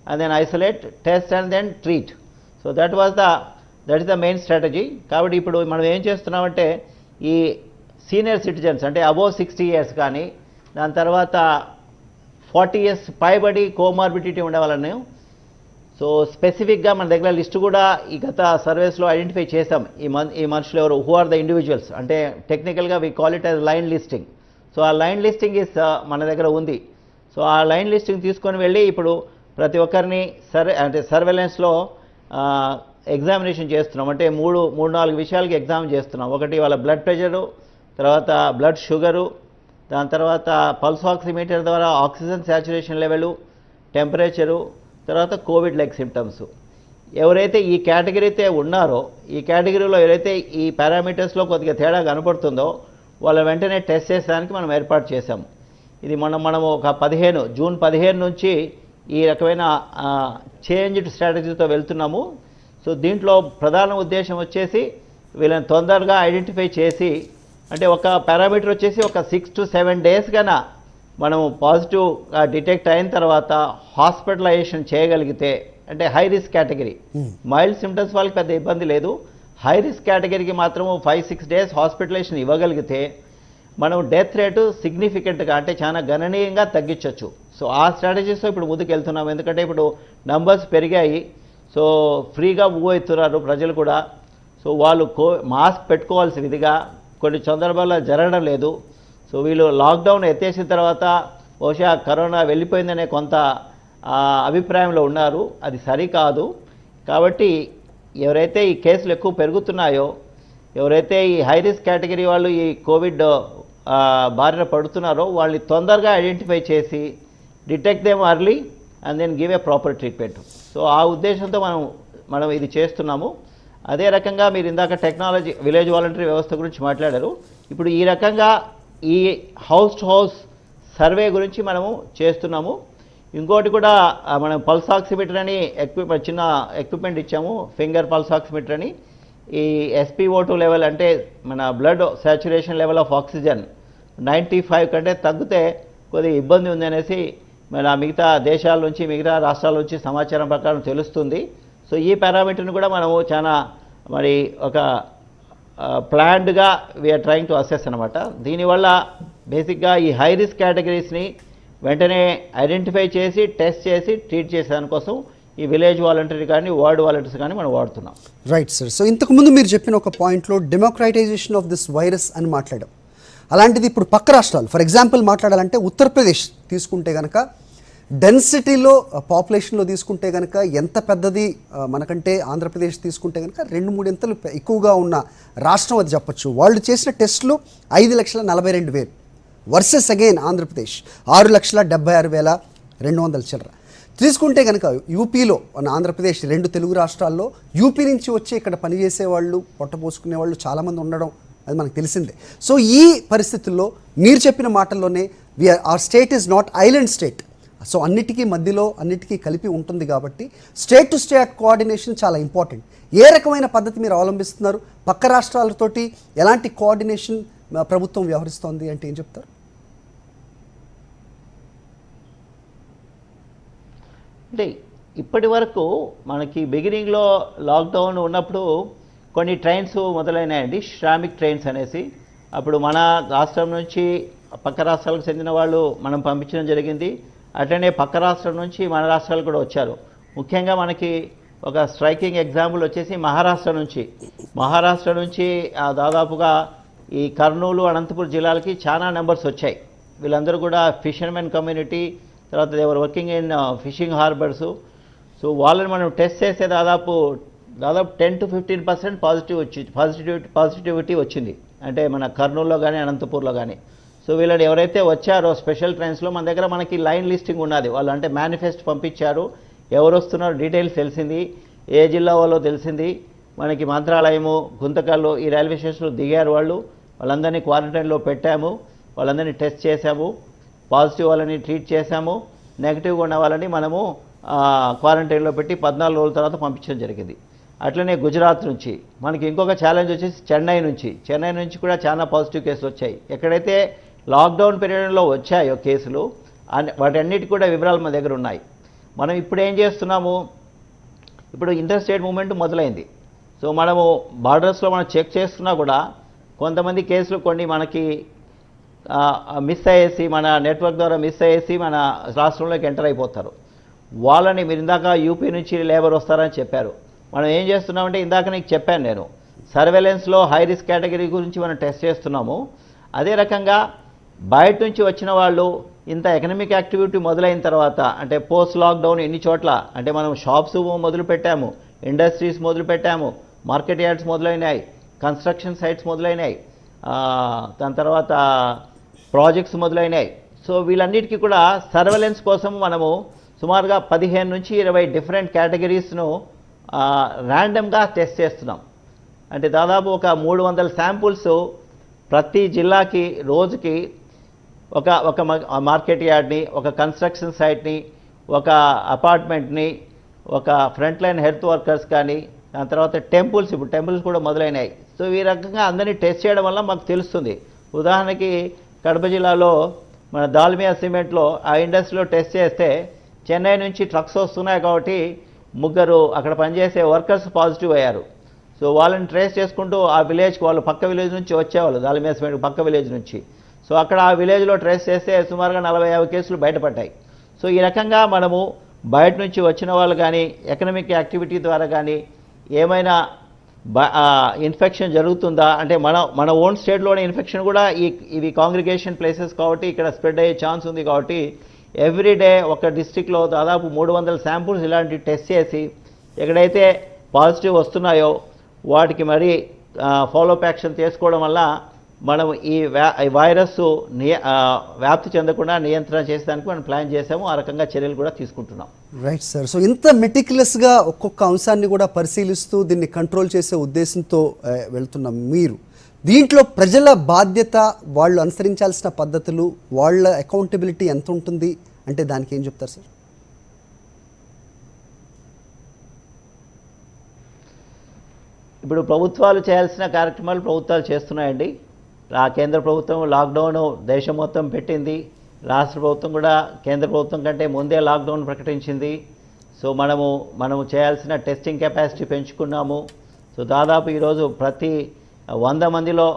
and then isolate, test and then treat. So that is the main strategy. కాబట్టి ఇప్పుడు మనం ఏం చేస్తున్నామంటే ఈ సీనియర్ సిటిజన్స్ అంటే అబోవ్ 60 years కానీ, దాని తర్వాత 40 years పైబడి కోమార్బిడిటీ ఉండే వాళ్ళని సో స్పెసిఫిక్గా మన దగ్గర లిస్టు కూడా ఈ గత సర్వేస్లో ఐడెంటిఫై చేసాం. ఈ మనుషులు ఎవరు, హూ ఆర్ ద ఇండివిజువల్స్ అంటే టెక్నికల్గా we call it as line listing. So ఆ లైన్ లిస్టింగ్ మన దగ్గర ఉంది. సో ఆ లైన్ లిస్టింగ్ తీసుకొని వెళ్ళి ఇప్పుడు ప్రతి ఒక్కరిని సర్వేలెన్స్లో ఎగ్జామినేషన్ చేస్తున్నాం. అంటే 3-4 విషయాలకి ఎగ్జామిన్ చేస్తున్నాం. ఒకటి వాళ్ళ బ్లడ్ ప్రెషరు, తర్వాత బ్లడ్ షుగరు, దాని తర్వాత పల్స్ ఆక్సిమీటర్ ద్వారా ఆక్సిజన్ శాచురేషన్ లెవెలు, టెంపరేచరు, తర్వాత కోవిడ్ లైక్ సిమ్టమ్స్. ఎవరైతే ఈ కేటగిరీతో ఉన్నారో, ఈ కేటగిరీలో ఎవరైతే ఈ పారామీటర్స్లో కొద్దిగా తేడా కనపడుతుందో వాళ్ళ వెంటనే టెస్ట్ చేసేదానికి మనం ఏర్పాటు చేశాము. ఇది మనము ఒక జూన్ 15 నుంచి ఈ రకమైన చేంజ్డ్ స్ట్రాటజీతో వెళ్తున్నాము. సో దీంట్లో ప్రధాన ఉద్దేశం వచ్చేసి వీళ్ళని తొందరగా ఐడెంటిఫై చేసి, అంటే ఒక పారామీటర్ వచ్చేసి ఒక 6 to 7 days కన్నా మనము పాజిటివ్గా డిటెక్ట్ అయిన తర్వాత హాస్పిటలైజేషన్ చేయగలిగితే, అంటే high risk category, mild symptoms వాళ్ళకి పెద్ద ఇబ్బంది లేదు. హై రిస్క్ కేటగిరీకి మాత్రము 5-6 days హాస్పిటలైజేషన్ ఇవ్వగలిగితే మనం డెత్ రేటు సిగ్నిఫికెంట్గా అంటే చాలా గణనీయంగా తగ్గించవచ్చు. సో ఆ స్ట్రాటజీస్తో ఇప్పుడు ముందుకు వెళ్తున్నాం. ఎందుకంటే ఇప్పుడు నంబర్స్ పెరిగాయి. సో ఫ్రీగా మూవ్ అవుతున్నారు ప్రజలు కూడా. సో వాళ్ళు మాస్క్ పెట్టుకోవాల్సిన విధిగా కొన్ని సందర్భాల్లో జరగడం లేదు. సో వీళ్ళు లాక్డౌన్ ఎత్తేసిన తర్వాత బహుశా కరోనా వెళ్ళిపోయిందనే కొంత అభిప్రాయంలో ఉన్నారు. అది సరికాదు. కాబట్టి ఎవరైతే ఈ కేసులు ఎక్కువ పెరుగుతున్నాయో, ఎవరైతే ఈ హై రిస్క్ కేటగిరీ వాళ్ళు ఈ కోవిడ్ బారిన పడుతున్నారో వాళ్ళని తొందరగా ఐడెంటిఫై చేసి detect them early and then give a proper treatment. So ఆ ఉద్దేశంతో మనం ఇది చేస్తున్నాము. అదే రకంగా మీరు ఇందాక టెక్నాలజీ విలేజ్ వాలంటరీ వ్యవస్థ గురించి మాట్లాడారు. ఇప్పుడు ఈ రకంగా ఈ హౌస్ టు హౌస్ సర్వే గురించి మనము చేస్తున్నాము. ఇంకోటి కూడా మనం పల్స్ ఆక్సిమీటర్ అని చిన్న ఎక్విప్మెంట్ ఇచ్చాము, ఫింగర్ పల్స్ ఆక్సిమీటర్ అని. ఈ SpO2 లెవెల్ అంటే మన blood saturation level of oxygen 95 కంటే తగ్గితే కొద్దిగా ఇబ్బంది ఉంది అనేసి మన మిగతా దేశాల నుంచి మిగతా రాష్ట్రాల నుంచి సమాచారం ప్రకారం తెలుస్తుంది. సో ఈ పారామీటర్ని కూడా మనము చాలా మరి ఒక ప్లాన్డ్గా వీఆర్ ట్రయింగ్ టు అసెస్ అనమాట. దీనివల్ల బేసిక్గా ఈ హై రిస్క్ కేటగిరీస్ని వెంటనే ఐడెంటిఫై చేసి టెస్ట్ చేసి ట్రీట్ చేసే దానికోసం ఈ విలేజ్ వాలంటీర్ కానీ వార్డ్ వాలంటీర్స్ కానీ మనం వాడుతున్నాం. Right sir. సో ఇంతకుముందు మీరు చెప్పిన ఒక పాయింట్లో డెమోక్రటైజేషన్ ఆఫ్ దిస్ వైరస్ అని మాట్లాడాం. అలాంటిది ఇప్పుడు పక్క రాష్ట్రాలు, ఫర్ ఎగ్జాంపుల్ మాట్లాడాలంటే ఉత్తరప్రదేశ్ తీసుకుంటే కనుక డెన్సిటీలో పాపులేషన్లో తీసుకుంటే కనుక ఎంత పెద్దది మనకంటే ఆంధ్రప్రదేశ్ తీసుకుంటే కనుక 2-3 ఎక్కువగా ఉన్న రాష్ట్రం అది చెప్పచ్చు. వాళ్ళు చేసిన టెస్టులు 5,42,000 వర్సెస్ అగైన్ ఆంధ్రప్రదేశ్ 6,76,200 చిల్లర. తీసుకుంటే కనుక యూపీలో మన ఆంధ్రప్రదేశ్ 2 తెలుగు రాష్ట్రాల్లో యూపీ నుంచి వచ్చి ఇక్కడ పనిచేసే వాళ్ళు పొట్టపోసుకునే వాళ్ళు చాలామంది ఉండడం అది మనకు తెలిసిందే. సో ఈ పరిస్థితుల్లో మీరు చెప్పిన మాటల్లోనే our state is not island state. So అన్నిటికీ మధ్యలో అన్నిటికీ కలిపి ఉంటుంది కాబట్టి స్టేట్ టు స్టేట్ కోఆర్డినేషన్ చాలా ఇంపార్టెంట్. ఏ రకమైన పద్ధతి మీరు అవలంబిస్తున్నారు? పక్క రాష్ట్రాలతోటి ఎలాంటి కోఆర్డినేషన్ ప్రభుత్వం వ్యవహరిస్తోంది అంటే ఏం చెప్తారు? అంటే ఇప్పటి వరకు మనకి బిగినింగ్లో లాక్డౌన్ ఉన్నప్పుడు కొన్ని ట్రైన్స్ మొదలైనాయండి, శ్రామిక్ ట్రైన్స్ అనేసి. అప్పుడు మన రాష్ట్రం నుంచి పక్క రాష్ట్రాలకు చెందిన వాళ్ళు మనం పంపించడం జరిగింది. అట్లనే పక్క రాష్ట్రం నుంచి మన రాష్ట్రాలు కూడా వచ్చారు. ముఖ్యంగా మనకి ఒక స్ట్రైకింగ్ ఎగ్జాంపుల్ వచ్చేసి మహారాష్ట్ర నుంచి దాదాపుగా ఈ కర్నూలు అనంతపురం జిల్లాలకి చాలా నెంబర్స్ వచ్చాయి. వీళ్ళందరూ కూడా ఫిషర్మెన్ కమ్యూనిటీ, తర్వాత they are working in fishing harbours. So వాళ్ళని మనం టెస్ట్ చేస్తే దాదాపు 10 to 15% పాజిటివిటీ వచ్చింది. అంటే మన కర్నూలులో కానీ అనంతపూర్లో కానీ. సో వీళ్ళని ఎవరైతే వచ్చారో స్పెషల్ ట్రైన్స్లో మన దగ్గర మనకి లైన్ లిస్టింగ్ ఉన్నది. వాళ్ళు అంటే మేనిఫెస్ట్ పంపించారు, ఎవరు వస్తున్నారో డీటెయిల్స్ తెలిసింది, ఏ జిల్లా వాళ్ళో తెలిసింది. మనకి మంత్రాలయము, గుంతకల్లు ఈ రైల్వే స్టేషన్లో దిగారు వాళ్ళందరినీ క్వారంటైన్లో పెట్టాము, వాళ్ళందరినీ టెస్ట్ చేశాము, పాజిటివ్ వాళ్ళని ట్రీట్ చేశాము, నెగిటివ్గా ఉన్న వాళ్ళని మనము క్వారంటైన్లో పెట్టి 14 రోజుల తర్వాత పంపించడం జరిగింది. అట్లనే గుజరాత్ నుంచి మనకి ఇంకొక ఛాలెంజ్ వచ్చేసి చెన్నై నుంచి కూడా చాలా పాజిటివ్ కేసులు వచ్చాయి. ఎక్కడైతే లాక్డౌన్ పీరియడ్లో వచ్చాయో కేసులు వాటన్నిటి కూడా వివరాలు మన దగ్గర ఉన్నాయి. మనం ఇప్పుడు ఏం చేస్తున్నాము, ఇప్పుడు ఇంటర్ స్టేట్ మూవ్మెంట్ మొదలైంది. సో మనము బార్డర్స్లో మనం చెక్ చేస్తున్నా కూడా కొంతమంది కేసులు కొన్ని మనకి మిస్ అయ్యేసి మన నెట్వర్క్ ద్వారా మిస్ అయ్యేసి మన రాష్ట్రంలోకి ఎంటర్ అయిపోతారు. వాళ్ళని మీరు ఇందాక యూపీ నుంచి లేబర్ వస్తారని చెప్పారు. మనం ఏం చేస్తున్నామంటే ఇందాక నీకు చెప్పాను నేను, సర్వేలెన్స్లో హై రిస్క్ కేటగిరీ గురించి మనం టెస్ట్ చేస్తున్నాము. అదే రకంగా బయట నుంచి వచ్చిన వాళ్ళు ఇంత ఎకనామిక్ యాక్టివిటీ మొదలైన తర్వాత, అంటే పోస్ట్ లాక్డౌన్ ఎన్ని చోట్ల అంటే మనం షాప్స్ మొదలుపెట్టాము, ఇండస్ట్రీస్ మొదలుపెట్టాము, మార్కెట్ యార్డ్స్ మొదలైనాయి, కన్స్ట్రక్షన్ సైట్స్ మొదలైనాయి, దాని తర్వాత ప్రాజెక్ట్స్ మొదలైనాయి. సో వీళ్ళన్నిటికీ కూడా సర్వేలెన్స్ కోసం మనము సుమారుగా 15 నుంచి 20 డిఫరెంట్ కేటగిరీస్ను ర్యాండమ్గా టెస్ట్ చేస్తున్నాం. అంటే దాదాపు ఒక 300 శాంపుల్స్ ప్రతి జిల్లాకి రోజుకి ఒక మార్కెట్ యార్డ్ని, ఒక కన్స్ట్రక్షన్ సైట్ని, ఒక అపార్ట్మెంట్ని, ఒక ఫ్రంట్ లైన్ హెల్త్ వర్కర్స్ కానీ, దాని తర్వాత ఇప్పుడు టెంపుల్స్ కూడా మొదలైనాయి. సో ఈ రకంగా అందరినీ టెస్ట్ చేయడం వల్ల మాకు తెలుస్తుంది. ఉదాహరణకి కడప జిల్లాలో మన దాల్మియా సిమెంట్లో ఆ ఇండస్ట్రీలో టెస్ట్ చేస్తే చెన్నై నుంచి ట్రక్స్ వస్తున్నాయి కాబట్టి 3 అక్కడ పనిచేసే వర్కర్స్ పాజిటివ్ అయ్యారు. సో వాళ్ళని ట్రేస్ చేసుకుంటూ ఆ విలేజ్కి వాళ్ళు పక్క విలేజ్ నుంచి వచ్చేవాళ్ళు, దాల్మియా సిమెంట్ పక్క విలేజ్ నుంచి. సో అక్కడ ఆ విలేజ్లో ట్రేస్ చేస్తే సుమారుగా 40-50 కేసులు బయటపడ్డాయి. సో ఈ రకంగా మనము బయట నుంచి వచ్చిన వాళ్ళు కానీ ఎకనామిక్ యాక్టివిటీ ద్వారా కానీ ఏమైనా ఇన్ఫెక్షన్ జరుగుతుందా అంటే మన ఓన్ స్టేట్లోనే ఇన్ఫెక్షన్ కూడా ఇవి కాంగ్రిగేషన్ ప్లేసెస్ కాబట్టి ఇక్కడ స్ప్రెడ్ అయ్యే ఛాన్స్ ఉంది. కాబట్టి ఎవ్రీడే ఒక డిస్ట్రిక్ట్లో దాదాపు 300 శాంపుల్స్ ఇలాంటి టెస్ట్ చేసి ఎక్కడైతే పాజిటివ్ వస్తున్నాయో వాటికి మరి ఫాలోఅప్ యాక్షన్ చేసుకోవడం వల్ల మనం ఈ వైరస్ వ్యాప్తి చెందకుండా నియంత్రణ చేసేదానికి మనం ప్లాన్ చేసాము. ఆ రకంగా చర్యలు కూడా తీసుకుంటున్నాం. Right sir. సో ఇంత మెటిక్యులస్గా ఒక్కొక్క అంశాన్ని కూడా పరిశీలిస్తూ దీన్ని కంట్రోల్ చేసే ఉద్దేశంతో వెళ్తున్నాం. దీంట్లో ప్రజల బాధ్యత, వాళ్ళు అనుసరించాల్సిన పద్ధతులు, వాళ్ళ అకౌంటబిలిటీ ఎంత ఉంటుంది అంటే దానికి ఏం చెప్తారు సార్? ఇప్పుడు ప్రభుత్వాలు చేయాల్సిన కార్యక్రమాలు ప్రభుత్వాలు చేస్తున్నాయండి. కేంద్ర ప్రభుత్వం లాక్డౌన్ దేశం మొత్తం పెట్టింది. రాష్ట్ర ప్రభుత్వం కూడా కేంద్ర ప్రభుత్వం కంటే ముందే లాక్డౌన్ ప్రకటించింది. సో మనము చేయాల్సిన టెస్టింగ్ కెపాసిటీ పెంచుకున్నాము. సో దాదాపు ఈరోజు ప్రతి 100 మందిలో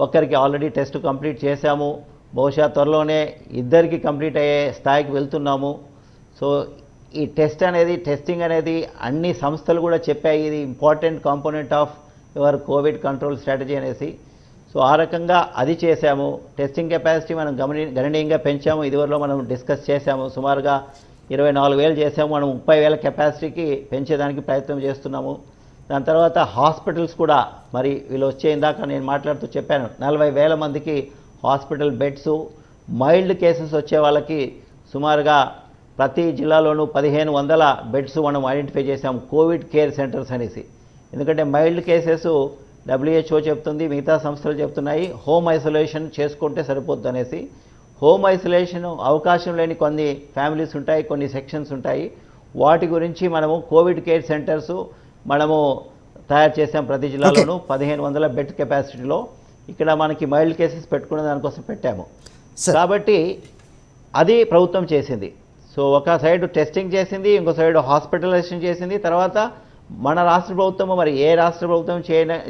ఒక్కరికి ఆల్రెడీ టెస్ట్ కంప్లీట్ చేశాము. బహుశా త్వరలోనే 2కి కంప్లీట్ అయ్యే స్థాయికి వెళ్తున్నాము. సో ఈ టెస్టింగ్ అనేది అన్ని సంస్థలు కూడా చెప్పాయి, ఇది important component of your Covid control strategy అనేసి. సో ఆ రకంగా అది చేశాము. టెస్టింగ్ కెపాసిటీ మనం గణనీయంగా పెంచాము. ఇదివరలో మనం డిస్కస్ చేశాము. సుమారుగా 24,000 చేసాము. మనం 30,000 కెపాసిటీకి పెంచేదానికి ప్రయత్నం చేస్తున్నాము. దాని తర్వాత హాస్పిటల్స్ కూడా మరి వీళ్ళు ఇందాక నేను మాట్లాడుతూ చెప్పాను, 40,000 మందికి హాస్పిటల్ బెడ్స్, మైల్డ్ కేసెస్ వచ్చే వాళ్ళకి సుమారుగా ప్రతి జిల్లాలోనూ 1,500 బెడ్స్ మనం ఐడెంటిఫై చేసాము, కోవిడ్ కేర్ సెంటర్స్ అనేసి. ఎందుకంటే మైల్డ్ కేసెస్ WHO చెప్తుంది, మిగతా సంస్థలు చెప్తున్నాయి, హోమ్ ఐసోలేషన్ చేసుకుంటే సరిపోద్ది అనేసి. హోమ్ ఐసోలేషన్ అవకాశం లేని కొన్ని ఫ్యామిలీస్ ఉంటాయి, కొన్ని సెక్షన్స్ ఉంటాయి. వాటి గురించి మనము కోవిడ్ కేర్ సెంటర్స్ మనము తయారు చేసాం ప్రతి జిల్లాలోనూ 1,500 బెడ్ కెపాసిటీలో. ఇక్కడ మనకి మైల్డ్ కేసెస్ పెట్టుకునే దానికోసం పెట్టాము. కాబట్టి అది ప్రభుత్వం చేసింది. సో ఒక సైడ్ టెస్టింగ్ చేసింది, ఇంకో సైడ్ హాస్పిటలైజేషన్ చేసింది. తర్వాత మన రాష్ట్ర ప్రభుత్వం మరి ఏ రాష్ట్ర ప్రభుత్వం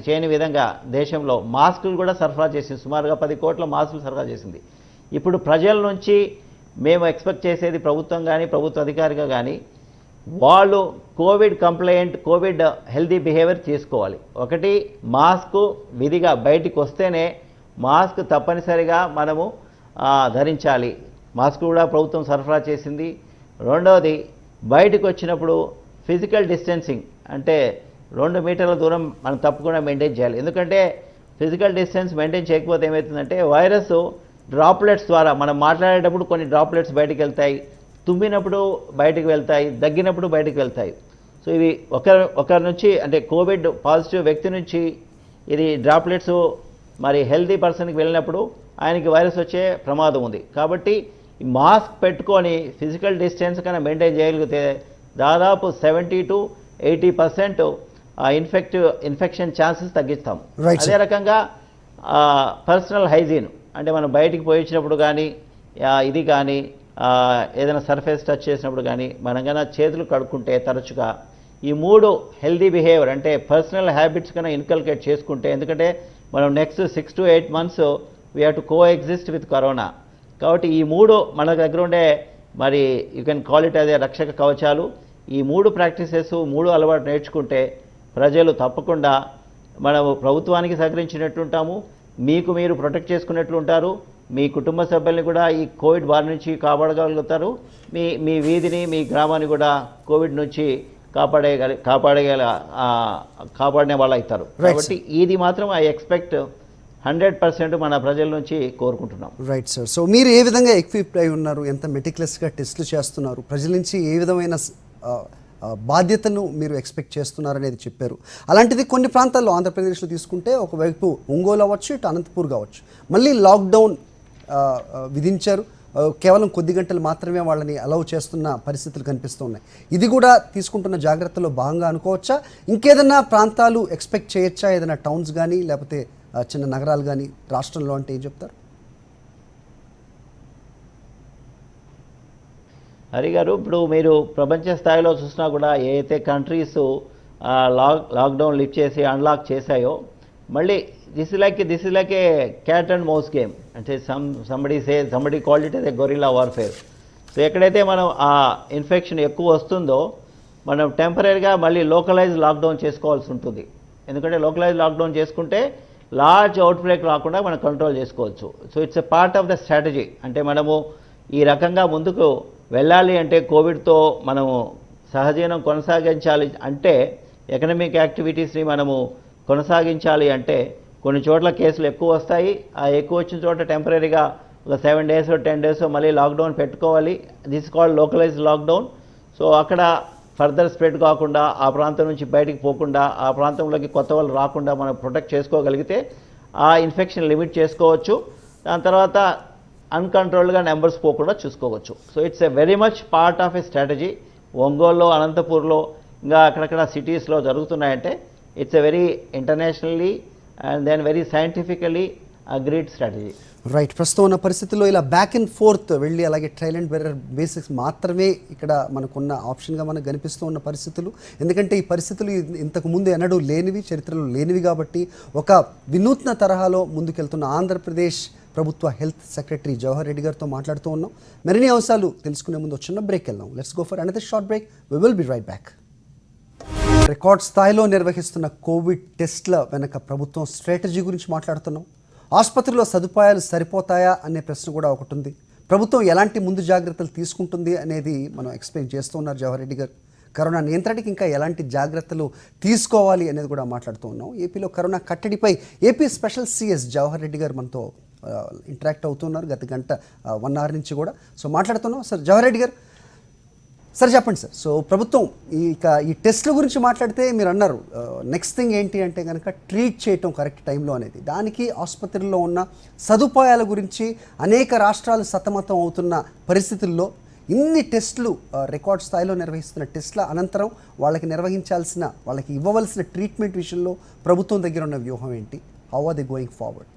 చేయని విధంగా దేశంలో మాస్కులు కూడా సరఫరా చేసింది. సుమారుగా 10 కోట్ల మాస్కులు సరఫరా చేసింది. ఇప్పుడు ప్రజల నుంచి మేము ఎక్స్పెక్ట్ చేసేది, ప్రభుత్వం కానీ ప్రభుత్వ అధికారిగా కానీ, వాళ్ళు కోవిడ్ హెల్దీ బిహేవియర్ తీసుకోవాలి. ఒకటి, మాస్క్ విధిగా బయటికి వస్తేనే మాస్క్ తప్పనిసరిగా మనము ధరించాలి. మాస్క్ కూడా ప్రభుత్వం సరఫరా చేసింది. రెండవది, బయటకు వచ్చినప్పుడు ఫిజికల్ డిస్టెన్సింగ్ అంటే 2 మీటర్ల దూరం మనం తప్పకుండా మెయింటైన్ చేయాలి. ఎందుకంటే ఫిజికల్ డిస్టెన్స్ మెయింటైన్ చేయకపోతే ఏమవుతుందంటే వైరస్ డ్రాప్లెట్స్ ద్వారా మనం మాట్లాడేటప్పుడు కొన్ని డ్రాప్లెట్స్ బయటికి వెళ్తాయి, తుమ్మినప్పుడు బయటికి వెళ్తాయి, దగ్గినప్పుడు బయటికి వెళ్తాయి. సో ఇవి ఒకరి నుంచి అంటే కోవిడ్ పాజిటివ్ వ్యక్తి నుంచి ఇది డ్రాప్లెట్స్ మరి హెల్తీ పర్సన్కి వెళ్ళినప్పుడు ఆయనకి వైరస్ వచ్చే ప్రమాదం ఉంది. కాబట్టి ఈ మాస్క్ పెట్టుకొని ఫిజికల్ డిస్టెన్స్ కన్నా మెయింటైన్ చేయగలిగితే దాదాపు 70 to 80% ఇన్ఫెక్షన్ ఛాన్సెస్ తగ్గిస్తాం. అదే రకంగా పర్సనల్ హైజీన్ అంటే మనం బయటికి పోయి వచ్చినప్పుడు కానీ ఇది కానీ ఏదైనా సర్ఫేస్ టచ్ చేసినప్పుడు కానీ మనం కన్నా చేతులు కడుక్కుంటే తరచుగా ఈ 3 హెల్దీ బిహేవియర్ అంటే పర్సనల్ హ్యాబిట్స్ కన్నా ఇన్కల్కేట్ చేసుకుంటే, ఎందుకంటే మనం next 6 to 8 months we have to co exist with corona. కాబట్టి ఈ 3 మన దగ్గర ఉండే మరి యూ కెన్ కాల్ ఇట్ అదే రక్షక కవచాలు. ఈ 3 ప్రాక్టీసెస్ 3 అలవాటు నేర్చుకుంటే ప్రజలు తప్పకుండా మనము ప్రభుత్వానికి సహకరించినట్టు ఉంటాము, మీకు మీరు ప్రొటెక్ట్ చేసుకున్నట్లు ఉంటారు, మీ కుటుంబ సభ్యుల్ని కూడా ఈ కోవిడ్ బారి నుంచి కాపాడగలుగుతారు, మీ వీధిని మీ గ్రామాన్ని కూడా కోవిడ్ నుంచి కాపాడే వాళ్ళు అవుతారు. కాబట్టి ఇది మాత్రం ఐ ఎక్స్పెక్ట్ 100% మన ప్రజల నుంచి కోరుకుంటున్నాం. Right sir. సో మీరు ఏ విధంగా ఎక్విప్డ్ అయి ఉన్నారు, ఎంత మెటిక్యులస్గా టెస్టులు చేస్తున్నారు, ప్రజల నుంచి ఏ విధమైన బాధ్యతను మీరు ఎక్స్పెక్ట్ చేస్తున్నారు అనేది చెప్పారు. అలాంటిది కొన్ని ప్రాంతాల్లో ఆంధ్రప్రదేశ్లో తీసుకుంటే ఒకవైపు ఒంగోలు అవ్వచ్చు, ఇటు అనంతపూర్ కావచ్చు, మళ్ళీ లాక్డౌన్ విధించారు. కేవలం కొద్ది గంటలు మాత్రమే వాళ్ళని అలౌ చేస్తున్న పరిస్థితులు కనిపిస్తున్నాయి. ఇది కూడా తీసుకుంటున్న జాగ్రత్తలో భాగంగా అనుకోవచ్చా? ఇంకేదన్నా ప్రాంతాలు ఎక్స్పెక్ట్ చేయొచ్చా? ఏదైనా టౌన్స్ కానీ లేకపోతే చిన్న నగరాలు కానీ రాష్ట్రంలో అంటే ఏం చెప్తారు? హరి గారు, ఇప్పుడు మీరు ప్రపంచ స్థాయిలో చూసినా కూడా ఏ అయితే కంట్రీస్ లాక్డౌన్ లిఫ్ట్ చేసి అన్లాక్ చేశాయో, మళ్ళీ this is like a cat and mouse game. అంటే somebody called it as a guerrilla warfare. So ఎక్కడైతే మనం ఆ ఇన్ఫెక్షన్ ఎక్కువ వస్తుందో మనం టెంపరీగా మళ్ళీ లోకలైజ్ లాక్డౌన్ చేసుకోవాల్సి ఉంటుంది. ఎందుకంటే లోకలైజ్ లాక్డౌన్ చేసుకుంటే లార్జ్ అవుట్బ్రేక్ రాకుండా మనం కంట్రోల్ చేసుకోవచ్చు. So it's a part of the strategy. అంటే మనము ఈ రకంగా ముందుకు వెళ్ళాలి అంటే, కోవిడ్తో మనము సహజీవనం కొనసాగించాలి అంటే, ఎకనామిక్ యాక్టివిటీస్ని మనము కొనసాగించాలి అంటే కొన్ని చోట్ల కేసులు ఎక్కువ వస్తాయి. ఆ ఎక్కువ వచ్చిన చోట టెంపరీగా ఒక 7 days 10 days మళ్ళీ లాక్డౌన్ పెట్టుకోవాలి. This called localized lockdown. So అక్కడ ఫర్దర్ స్ప్రెడ్ కాకుండా, ఆ ప్రాంతం నుంచి బయటికి పోకుండా, ఆ ప్రాంతంలోకి కొత్త వాళ్ళు రాకుండా మనం ప్రొటెక్ట్ చేసుకోగలిగితే ఆ ఇన్ఫెక్షన్ లిమిట్ చేసుకోవచ్చు. దాని తర్వాత అన్కంట్రోల్డ్గా నెంబర్స్ పోకుండా చూసుకోవచ్చు. So it's a very much part of a strategy. ఒంగోలులో, అనంతపూర్లో, ఇంకా అక్కడక్కడ సిటీస్లో జరుగుతున్నాయంటే it's a very internationally and then very scientifically agreed strategy. Right. ప్రస్తుతం ఉన్న పరిస్థితుల్లో ఇలా బ్యాక్ అండ్ ఫోర్త్ వెళ్ళి అలాగే ట్రయల్ అండ్ ఎర్రర్ బేసిక్స్ మాత్రమే ఇక్కడ మనకున్న ఆప్షన్గా మనకు కనిపిస్తూ ఉన్న పరిస్థితులు. ఎందుకంటే ఈ పరిస్థితులు ఇంతకు ముందు ఎన్నడూ లేనివి, చరిత్రలో లేనివి కాబట్టి ఒక వినూత్న తరహాలో ముందుకెళ్తున్న ఆంధ్రప్రదేశ్ ప్రభుత్వ హెల్త్ సెక్రటరీ జవహర్ రెడ్డి గారితో మాట్లాడుతూ ఉన్నాం. మరిన్ని అంశాలు తెలుసుకునే ముందు చిన్న బ్రేక్ వెళ్దాం. Let's go for another short break. We will be right back. Record స్థాయిలో నిర్వహిస్తున్న కోవిడ్ టెస్ట్ల వెనక ప్రభుత్వం స్ట్రాటజీ గురించి మాట్లాడుతున్నాం. ఆసుపత్రిలో సదుపాయాలు సరిపోతాయా అనే ప్రశ్న కూడా ఒకటి ఉంది. ప్రభుత్వం ఎలాంటి ముందు జాగ్రత్తలు తీసుకుంటుంది అనేది మనం ఎక్స్ప్లెయిన్ చేస్తూ ఉన్నారు జవహర్ రెడ్డి గారు. కరోనా నియంత్రణకి ఇంకా ఎలాంటి జాగ్రత్తలు తీసుకోవాలి అనేది కూడా మాట్లాడుతూ ఉన్నాం. ఏపీలో కరోనా కట్టడిపై AP special CS Jawahar Reddy గారు మనతో ఇంటరాక్ట్ అవుతున్నారు గత గంట 1 hour నుంచి కూడా. సో మాట్లాడుతున్నాం. సార్ జవహర్ రెడ్డి గారు, సార్ చెప్పండి సార్. సో ప్రభుత్వం ఈ టెస్ట్ల గురించి మాట్లాడితే మీరు అన్నారు నెక్స్ట్ థింగ్ ఏంటి అంటే కనుక ట్రీట్ చేయటం కరెక్ట్ టైంలో అనేది. దానికి ఆసుపత్రుల్లో ఉన్న సదుపాయాల గురించి అనేక రాష్ట్రాలు సతమతం అవుతున్న పరిస్థితుల్లో ఇన్ని టెస్టులు రికార్డ్ స్థాయిలో నిర్వహిస్తున్న టెస్ట్ల అనంతరం వాళ్ళకి ఇవ్వవలసిన ట్రీట్మెంట్ విషయంలో ప్రభుత్వం దగ్గర ఉన్న వ్యూహం ఏంటి? How are they going forward?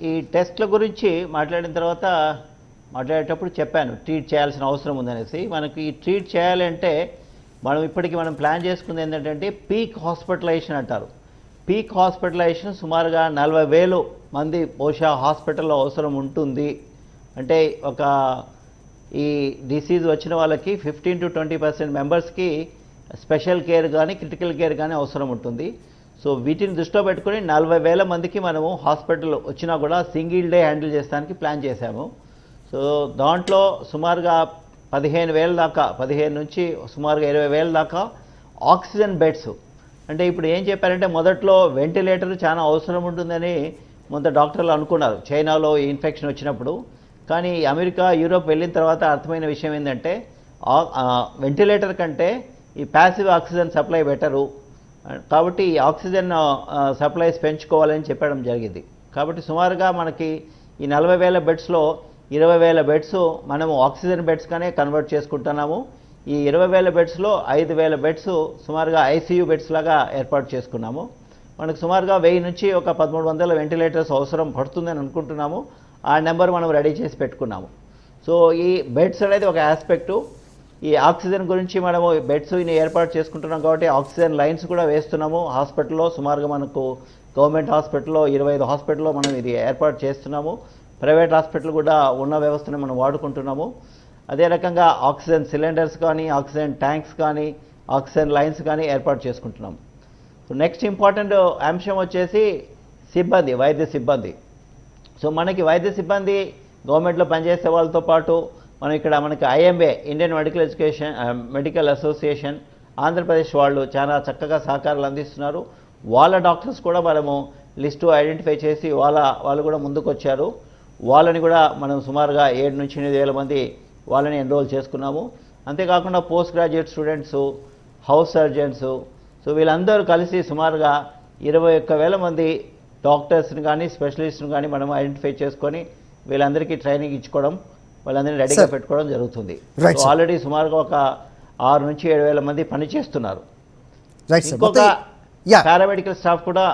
ఈ టెస్ట్ల గురించి మాట్లాడేటప్పుడు చెప్పాను ట్రీట్ చేయాల్సిన అవసరం ఉందనేసి. మనకి ఈ ట్రీట్ చేయాలంటే మనం ప్లాన్ చేసుకుంది ఏంటంటే పీక్ హాస్పిటలైజేషన్ అంటారు. పీక్ హాస్పిటలైజేషన్ సుమారుగా 40,000 మంది బహుశా హాస్పిటల్లో అవసరం ఉంటుంది. అంటే ఈ డిసీజ్ వచ్చిన వాళ్ళకి 15 to 20% మెంబర్స్కి స్పెషల్ కేర్ కానీ క్రిటికల్ కేర్ కానీ అవసరం ఉంటుంది. సో వీటిని దృష్టిలో పెట్టుకుని 40,000 మందికి మనము హాస్పిటల్ వచ్చినా కూడా సింగిల్ డే హ్యాండిల్ చేస్తానికి ప్లాన్ చేశాము. సో దాంట్లో సుమారుగా 15,000 దాకా, 15 నుంచి సుమారుగా 20,000 దాకా ఆక్సిజన్ బెడ్స్. అంటే ఇప్పుడు ఏం చెప్పారంటే మొదట్లో వెంటిలేటర్ చాలా అవసరం ఉంటుందని డాక్టర్లు అనుకున్నారు చైనాలో ఈ ఇన్ఫెక్షన్ వచ్చినప్పుడు. కానీ అమెరికా, యూరోప్ వెళ్ళిన తర్వాత అర్థమైన విషయం ఏంటంటే వెంటిలేటర్ కంటే ఈ ప్యాసివ్ ఆక్సిజన్ సప్లై బెటరు. కాబట్టి ఈ ఆక్సిజన్ సప్లైస్ పెంచుకోవాలని చెప్పడం జరిగింది. కాబట్టి సుమారుగా మనకి ఈ 40,000 బెడ్స్లో 20,000 బెడ్స్ మనము ఆక్సిజన్ బెడ్స్గానే కన్వర్ట్ చేసుకుంటున్నాము. ఈ 20,000 బెడ్స్లో 5,000 బెడ్స్ సుమారుగా ఐసీయూ బెడ్స్ లాగా ఏర్పాటు చేసుకున్నాము. మనకు సుమారుగా 1000 నుంచి 1,300 వెంటిలేటర్స్ అవసరం పడుతుందని అనుకుంటున్నాము. ఆ నెంబర్ మనం రెడీ చేసి పెట్టుకున్నాము. సో ఈ బెడ్స్ అనేది ఒక ఆస్పెక్టు. ఈ ఆక్సిజన్ గురించి మనము బెడ్స్ ఏర్పాటు చేసుకుంటున్నాం కాబట్టి ఆక్సిజన్ లైన్స్ కూడా వేస్తున్నాము హాస్పిటల్లో. సుమారుగా మనకు గవర్నమెంట్ హాస్పిటల్లో 25 హాస్పిటల్లో మనం ఇది ఏర్పాటు చేస్తున్నాము. ప్రైవేట్ హాస్పిటల్ కూడా ఉన్న వ్యవస్థను మనం వాడుకుంటున్నాము. అదే రకంగా ఆక్సిజన్ సిలిండర్స్ కానీ, ఆక్సిజన్ ట్యాంక్స్ కానీ, ఆక్సిజన్ లైన్స్ కానీ ఏర్పాటు చేసుకుంటున్నాము. సో నెక్స్ట్ ఇంపార్టెంట్ అంశం వచ్చేసి వైద్య సిబ్బంది. సో మనకి వైద్య సిబ్బంది గవర్నమెంట్లో పనిచేసే వాళ్ళతో పాటు మనకి IMA, Indian medical association, Andhra Pradesh వాళ్ళు చాలా చక్కగా సహకారాలు అందిస్తున్నారు. వాళ్ళ డాక్టర్స్ కూడా మనము లిస్టు ఐడెంటిఫై చేసి వాళ్ళు కూడా ముందుకు వచ్చారు. వాళ్ళని కూడా మనం సుమారుగా 7 నుంచి 8,000 మంది వాళ్ళని ఎన్రోల్ చేసుకున్నాము. అంతేకాకుండా post graduate students, house surgeons, so వీళ్ళందరూ కలిసి సుమారుగా 21,000 మంది డాక్టర్స్ని కానీ స్పెషలిస్ట్ని కానీ మనం ఐడెంటిఫై చేసుకొని వీళ్ళందరికీ ట్రైనింగ్ ఇచ్చుకోవడం, వాళ్ళందరినీ రెడీగా పెట్టుకోవడం జరుగుతుంది. సో ఆల్రెడీ సుమారుగా ఒక 6 నుంచి 7,000 మంది పని చేస్తున్నారు. ఇంకొక పారామెడికల్ స్టాఫ్ కూడా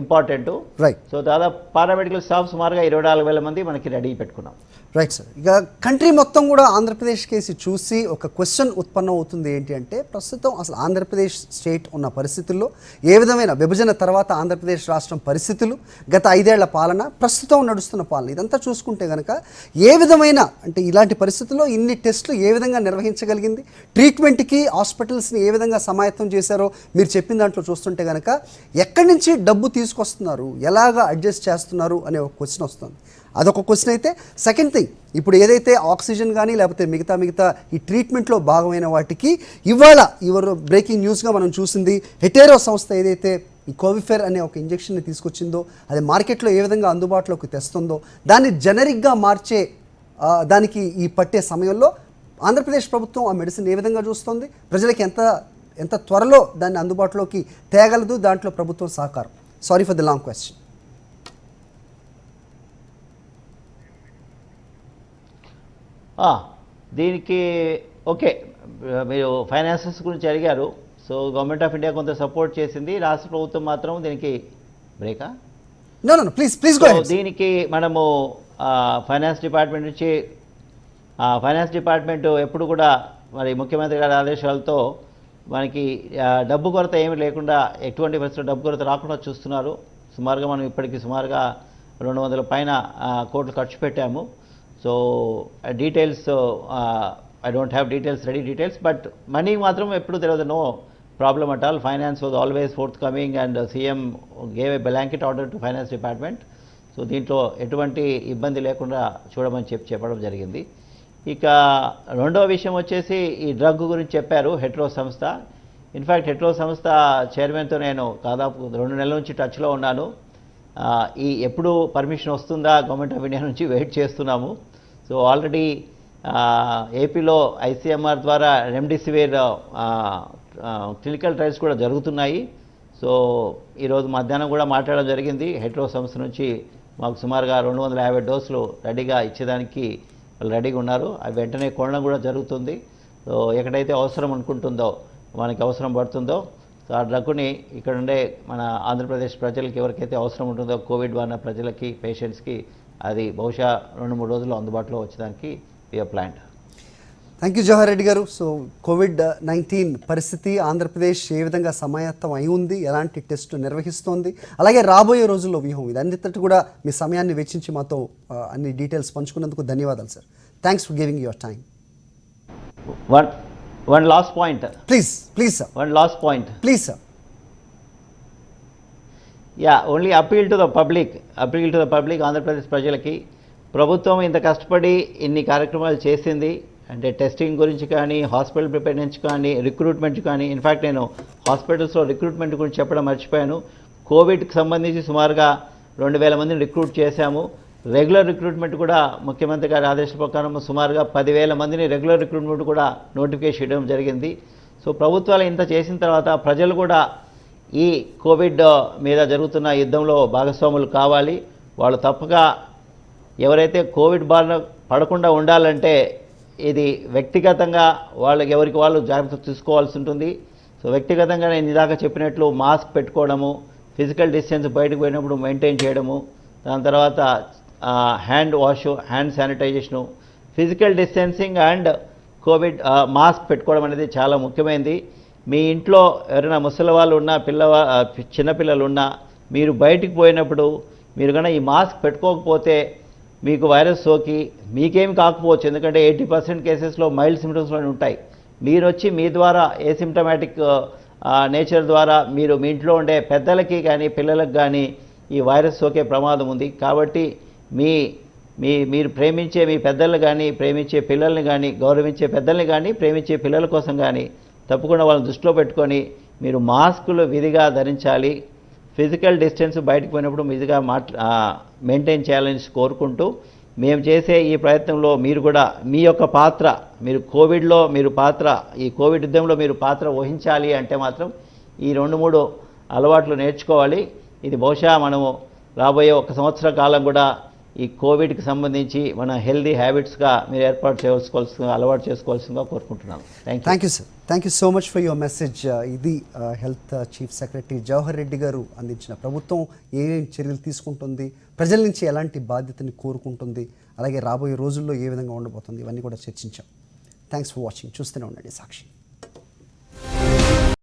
ఇంపార్టెంట్. సో దాదాపు పారామెడికల్ స్టాఫ్ సుమారుగా 24,000 మంది మనకి రెడీ పెట్టుకున్నాం. Right sir. ఇక కంట్రీ మొత్తం కూడా ఆంధ్రప్రదేశ్ కేసి చూసి ఒక క్వశ్చన్ ఉత్పన్నం అవుతుంది. ఏంటి అంటే ప్రస్తుతం అసలు ఆంధ్రప్రదేశ్ స్టేట్ ఉన్న పరిస్థితుల్లో ఏ విధమైన విభజన తర్వాత ఆంధ్రప్రదేశ్ రాష్ట్రం పరిస్థితులు, గత 5 ఏళ్ల పాలన, ప్రస్తుతం నడుస్తున్న పాలన, ఇదంతా చూసుకుంటే కనుక ఏ విధమైన అంటే ఇలాంటి పరిస్థితుల్లో ఇన్ని టెస్టులు ఏ విధంగా నిర్వహించగలిగింది, ట్రీట్మెంట్కి హాస్పిటల్స్ని ఏ విధంగా సమాయత్తం చేశారో మీరు చెప్పిన దాంట్లో చూస్తుంటే కనుక ఎక్కడి నుంచి డబ్బు తీసుకొస్తున్నారు, ఎలాగా అడ్జస్ట్ చేస్తున్నారు అనే ఒక క్వశ్చన్ వస్తుంది. అదొక క్వశ్చన్ అయితే. సెకండ్ థింగ్, ఇప్పుడు ఏదైతే ఆక్సిజన్ కానీ లేకపోతే మిగతా ఈ ట్రీట్మెంట్లో భాగమైన వాటికి ఇవాళ బ్రేకింగ్ న్యూస్గా మనం చూసింది హెటేరో సంస్థ ఏదైతే ఈ కోవిఫెర్ అనే ఒక ఇంజెక్షన్ని తీసుకొచ్చిందో అది మార్కెట్లో ఏ విధంగా అందుబాటులోకి తెస్తుందో దాన్ని జనరిక్గా మార్చే దానికి ఈ పట్టే సమయంలో ఆంధ్రప్రదేశ్ ప్రభుత్వం ఆ మెడిసిన్ ఏ విధంగా చూస్తుంది, ప్రజలకి ఎంత ఎంత త్వరలో దాన్ని అందుబాటులోకి తేగలదు, దాంట్లో ప్రభుత్వం సహకారం? Sorry for the long question. దీనికి ఓకే, మీరు ఫైనాన్సెస్ గురించి అడిగారు. సో గవర్నమెంట్ ఆఫ్ ఇండియా కొంత సపోర్ట్ చేసింది, రాష్ట్ర ప్రభుత్వం మాత్రం దీనికి బ్రేకా. No please go ahead. దీనికి మనము ఫైనాన్స్ డిపార్ట్మెంట్ నుంచి ఫైనాన్స్ డిపార్ట్మెంట్ ఎప్పుడు కూడా మరి ముఖ్యమంత్రి గారి ఆదేశాలతో మనకి డబ్బు కొరత ఏమీ లేకుండా, ఎటువంటి పరిస్థితుల్లో డబ్బు కొరత రాకుండా చూస్తున్నారు. సుమారుగా మనం ఇప్పటికి సుమారుగా 200 పైన కోట్లు ఖర్చు పెట్టాము. So details I don't have ready details, but money మాత్రం ఎప్పుడు తెలియదు, no problem at all. Finance was always forthcoming and CM gave a blanket order to finance department. So దీంట్లో ఎటువంటి ఇబ్బంది లేకుండా చూడమని చెప్పడం జరిగింది. ఇక రెండవ విషయం వచ్చేసి ఈ డ్రగ్ గురించి చెప్పారు, హెట్రో సంస్థ. ఇన్ఫ్యాక్ట్ హెట్రో సంస్థ చైర్మన్తో నేను దాదాపు 2 నెలల నుంచి టచ్లో ఉన్నాను. ఈ ఎప్పుడు పర్మిషన్ వస్తుందా గవర్నమెంట్ ఆఫ్ ఇండియా నుంచి వెయిట్ చేస్తున్నాము. సో ఆల్రెడీ ఏపీలో ఐసీఎంఆర్ ద్వారా రెమ్డెసివిర్ క్లినికల్ ట్రయల్స్ కూడా జరుగుతున్నాయి. సో ఈరోజు మధ్యాహ్నం కూడా మాట్లాడడం జరిగింది. హెట్రో సంస్థ నుంచి మాకు సుమారుగా 250 డోసులు రెడీగా ఇచ్చేదానికి వాళ్ళు రెడీగా ఉన్నారు. అవి వెంటనే కొనడం కూడా జరుగుతుంది. సో ఎక్కడైతే అవసరం అనుకుంటుందో, మనకి అవసరం పడుతుందో, సో ఆ డ్రగ్ని ఇక్కడ ఉండే మన ఆంధ్రప్రదేశ్ ప్రజలకి ఎవరికైతే అవసరం ఉంటుందో, కోవిడ్ బారిన ప్రజలకి, పేషెంట్స్కి, అది బహుశా 2-3 రోజుల్లో అందుబాటులో వచ్చేదానికి we are planned. Thank you Jawahar Reddy గారు. సో కోవిడ్-19 పరిస్థితి ఆంధ్రప్రదేశ్ ఏ విధంగా సమాయత్తం అయి ఉంది, ఎలాంటి టెస్టు నిర్వహిస్తోంది, అలాగే రాబోయే రోజుల్లో వ్యూహం, ఇది అన్నింటి కూడా మీ సమయాన్ని వెచ్చించి మాతో అన్ని డీటెయిల్స్ పంచుకున్నందుకు ధన్యవాదాలు sir. Thanks for giving your time. One last point. Please sir. One last point. Please sir. Yeah, only appeal to the public, Andhra Pradesh ప్రజలకి. ప్రభుత్వం ఇంత కష్టపడి ఇన్ని కార్యక్రమాలు చేసింది అంటే టెస్టింగ్ గురించి కానీ, హాస్పిటల్ ప్రిపేర్నెస్ కానీ, రిక్రూట్మెంట్ కానీ. ఇన్ఫ్యాక్ట్ నేను హాస్పిటల్స్లో రిక్రూట్మెంట్ గురించి చెప్పడం మర్చిపోయాను. కోవిడ్కి సంబంధించి సుమారుగా 2000 మందిని రిక్రూట్ చేశాము. రెగ్యులర్ రిక్రూట్మెంట్ కూడా ముఖ్యమంత్రి గారి ఆదేశాల ప్రకారం సుమారుగా 10,000 మందిని రెగ్యులర్ రిక్రూట్మెంట్ కూడా నోటిఫికేషన్ ఇవ్వడం జరిగింది. సో ప్రభుత్వాలు ఇంత చేసిన తర్వాత ప్రజలు కూడా ఈ కోవిడ్ మీద జరుగుతున్న యుద్ధంలో భాగస్వాములు కావాలి. వాళ్ళు తప్పక ఎవరైతే కోవిడ్ బారిన పడకుండా ఉండాలంటే ఇది వ్యక్తిగతంగా వాళ్ళకి ఎవరికి వాళ్ళు జాగ్రత్త తీసుకోవాల్సి ఉంటుంది. సో వ్యక్తిగతంగా నేను ఇందాక చెప్పినట్లు మాస్క్ పెట్టుకోవడము, ఫిజికల్ డిస్టెన్స్ బయటకు పోయినప్పుడు మెయింటైన్ చేయడము, దాని తర్వాత hand wash, hand sanitisation, physical distancing and Covid mask పెట్టుకోవడం అనేది చాలా ముఖ్యమైనది. మీ ఇంట్లో ఎవరైనా ముసలి వాళ్ళు ఉన్నా, చిన్నపిల్లలు ఉన్నా, మీరు బయటికి పోయినప్పుడు మీరు కన్నా ఈ మాస్క్ పెట్టుకోకపోతే మీకు వైరస్ సోకి మీకేమి కాకపోవచ్చు. ఎందుకంటే 80% కేసెస్లో మైల్డ్ సిమ్టమ్స్లోనే ఉంటాయి. మీరు వచ్చి మీ ద్వారా ఏసిమ్టమాటిక్ నేచర్ ద్వారా మీరు మీ ఇంట్లో ఉండే పెద్దలకి కానీ పిల్లలకు కానీ ఈ వైరస్ సోకే ప్రమాదం ఉంది. కాబట్టి మీరు ప్రేమించే మీ పెద్దలు కానీ, ప్రేమించే పిల్లల్ని కానీ, గౌరవించే పెద్దల్ని కానీ, ప్రేమించే పిల్లల కోసం కానీ తప్పకుండా వాళ్ళని దృష్టిలో పెట్టుకొని మీరు మాస్కులు విధిగా ధరించాలి. ఫిజికల్ డిస్టెన్స్ బయటకు పోయినప్పుడు విధిగా మెయింటైన్ చేయాలని కోరుకుంటూ, మేము చేసే ఈ ప్రయత్నంలో మీరు కూడా మీ యొక్క పాత్ర, మీరు కోవిడ్లో ఈ కోవిడ్ యుద్ధంలో మీరు పాత్ర వహించాలి అంటే మాత్రం ఈ 2-3 అలవాట్లు నేర్చుకోవాలి. ఇది బహుశా మనము రాబోయే 1 సంవత్సర కాలం కూడా ఈ కోవిడ్కి సంబంధించి మన హెల్దీ హ్యాబిట్స్గా మీరు అలవాటు చేసుకోవాల్సిందిగా కోరుకుంటున్నాను. Thank you sir. Thank you so much for your message. ఇది health chief secretary Jawahar Reddy గారు అందించిన ప్రభుత్వం ఏమేమి చర్యలు తీసుకుంటుంది, ప్రజల నుంచి ఎలాంటి బాధ్యతని కోరుకుంటుంది, అలాగే రాబోయే రోజుల్లో ఏ విధంగా ఉండబోతుంది, ఇవన్నీ కూడా చర్చించాం. Thanks for watching. చూస్తూనే ఉండండి సాక్షి.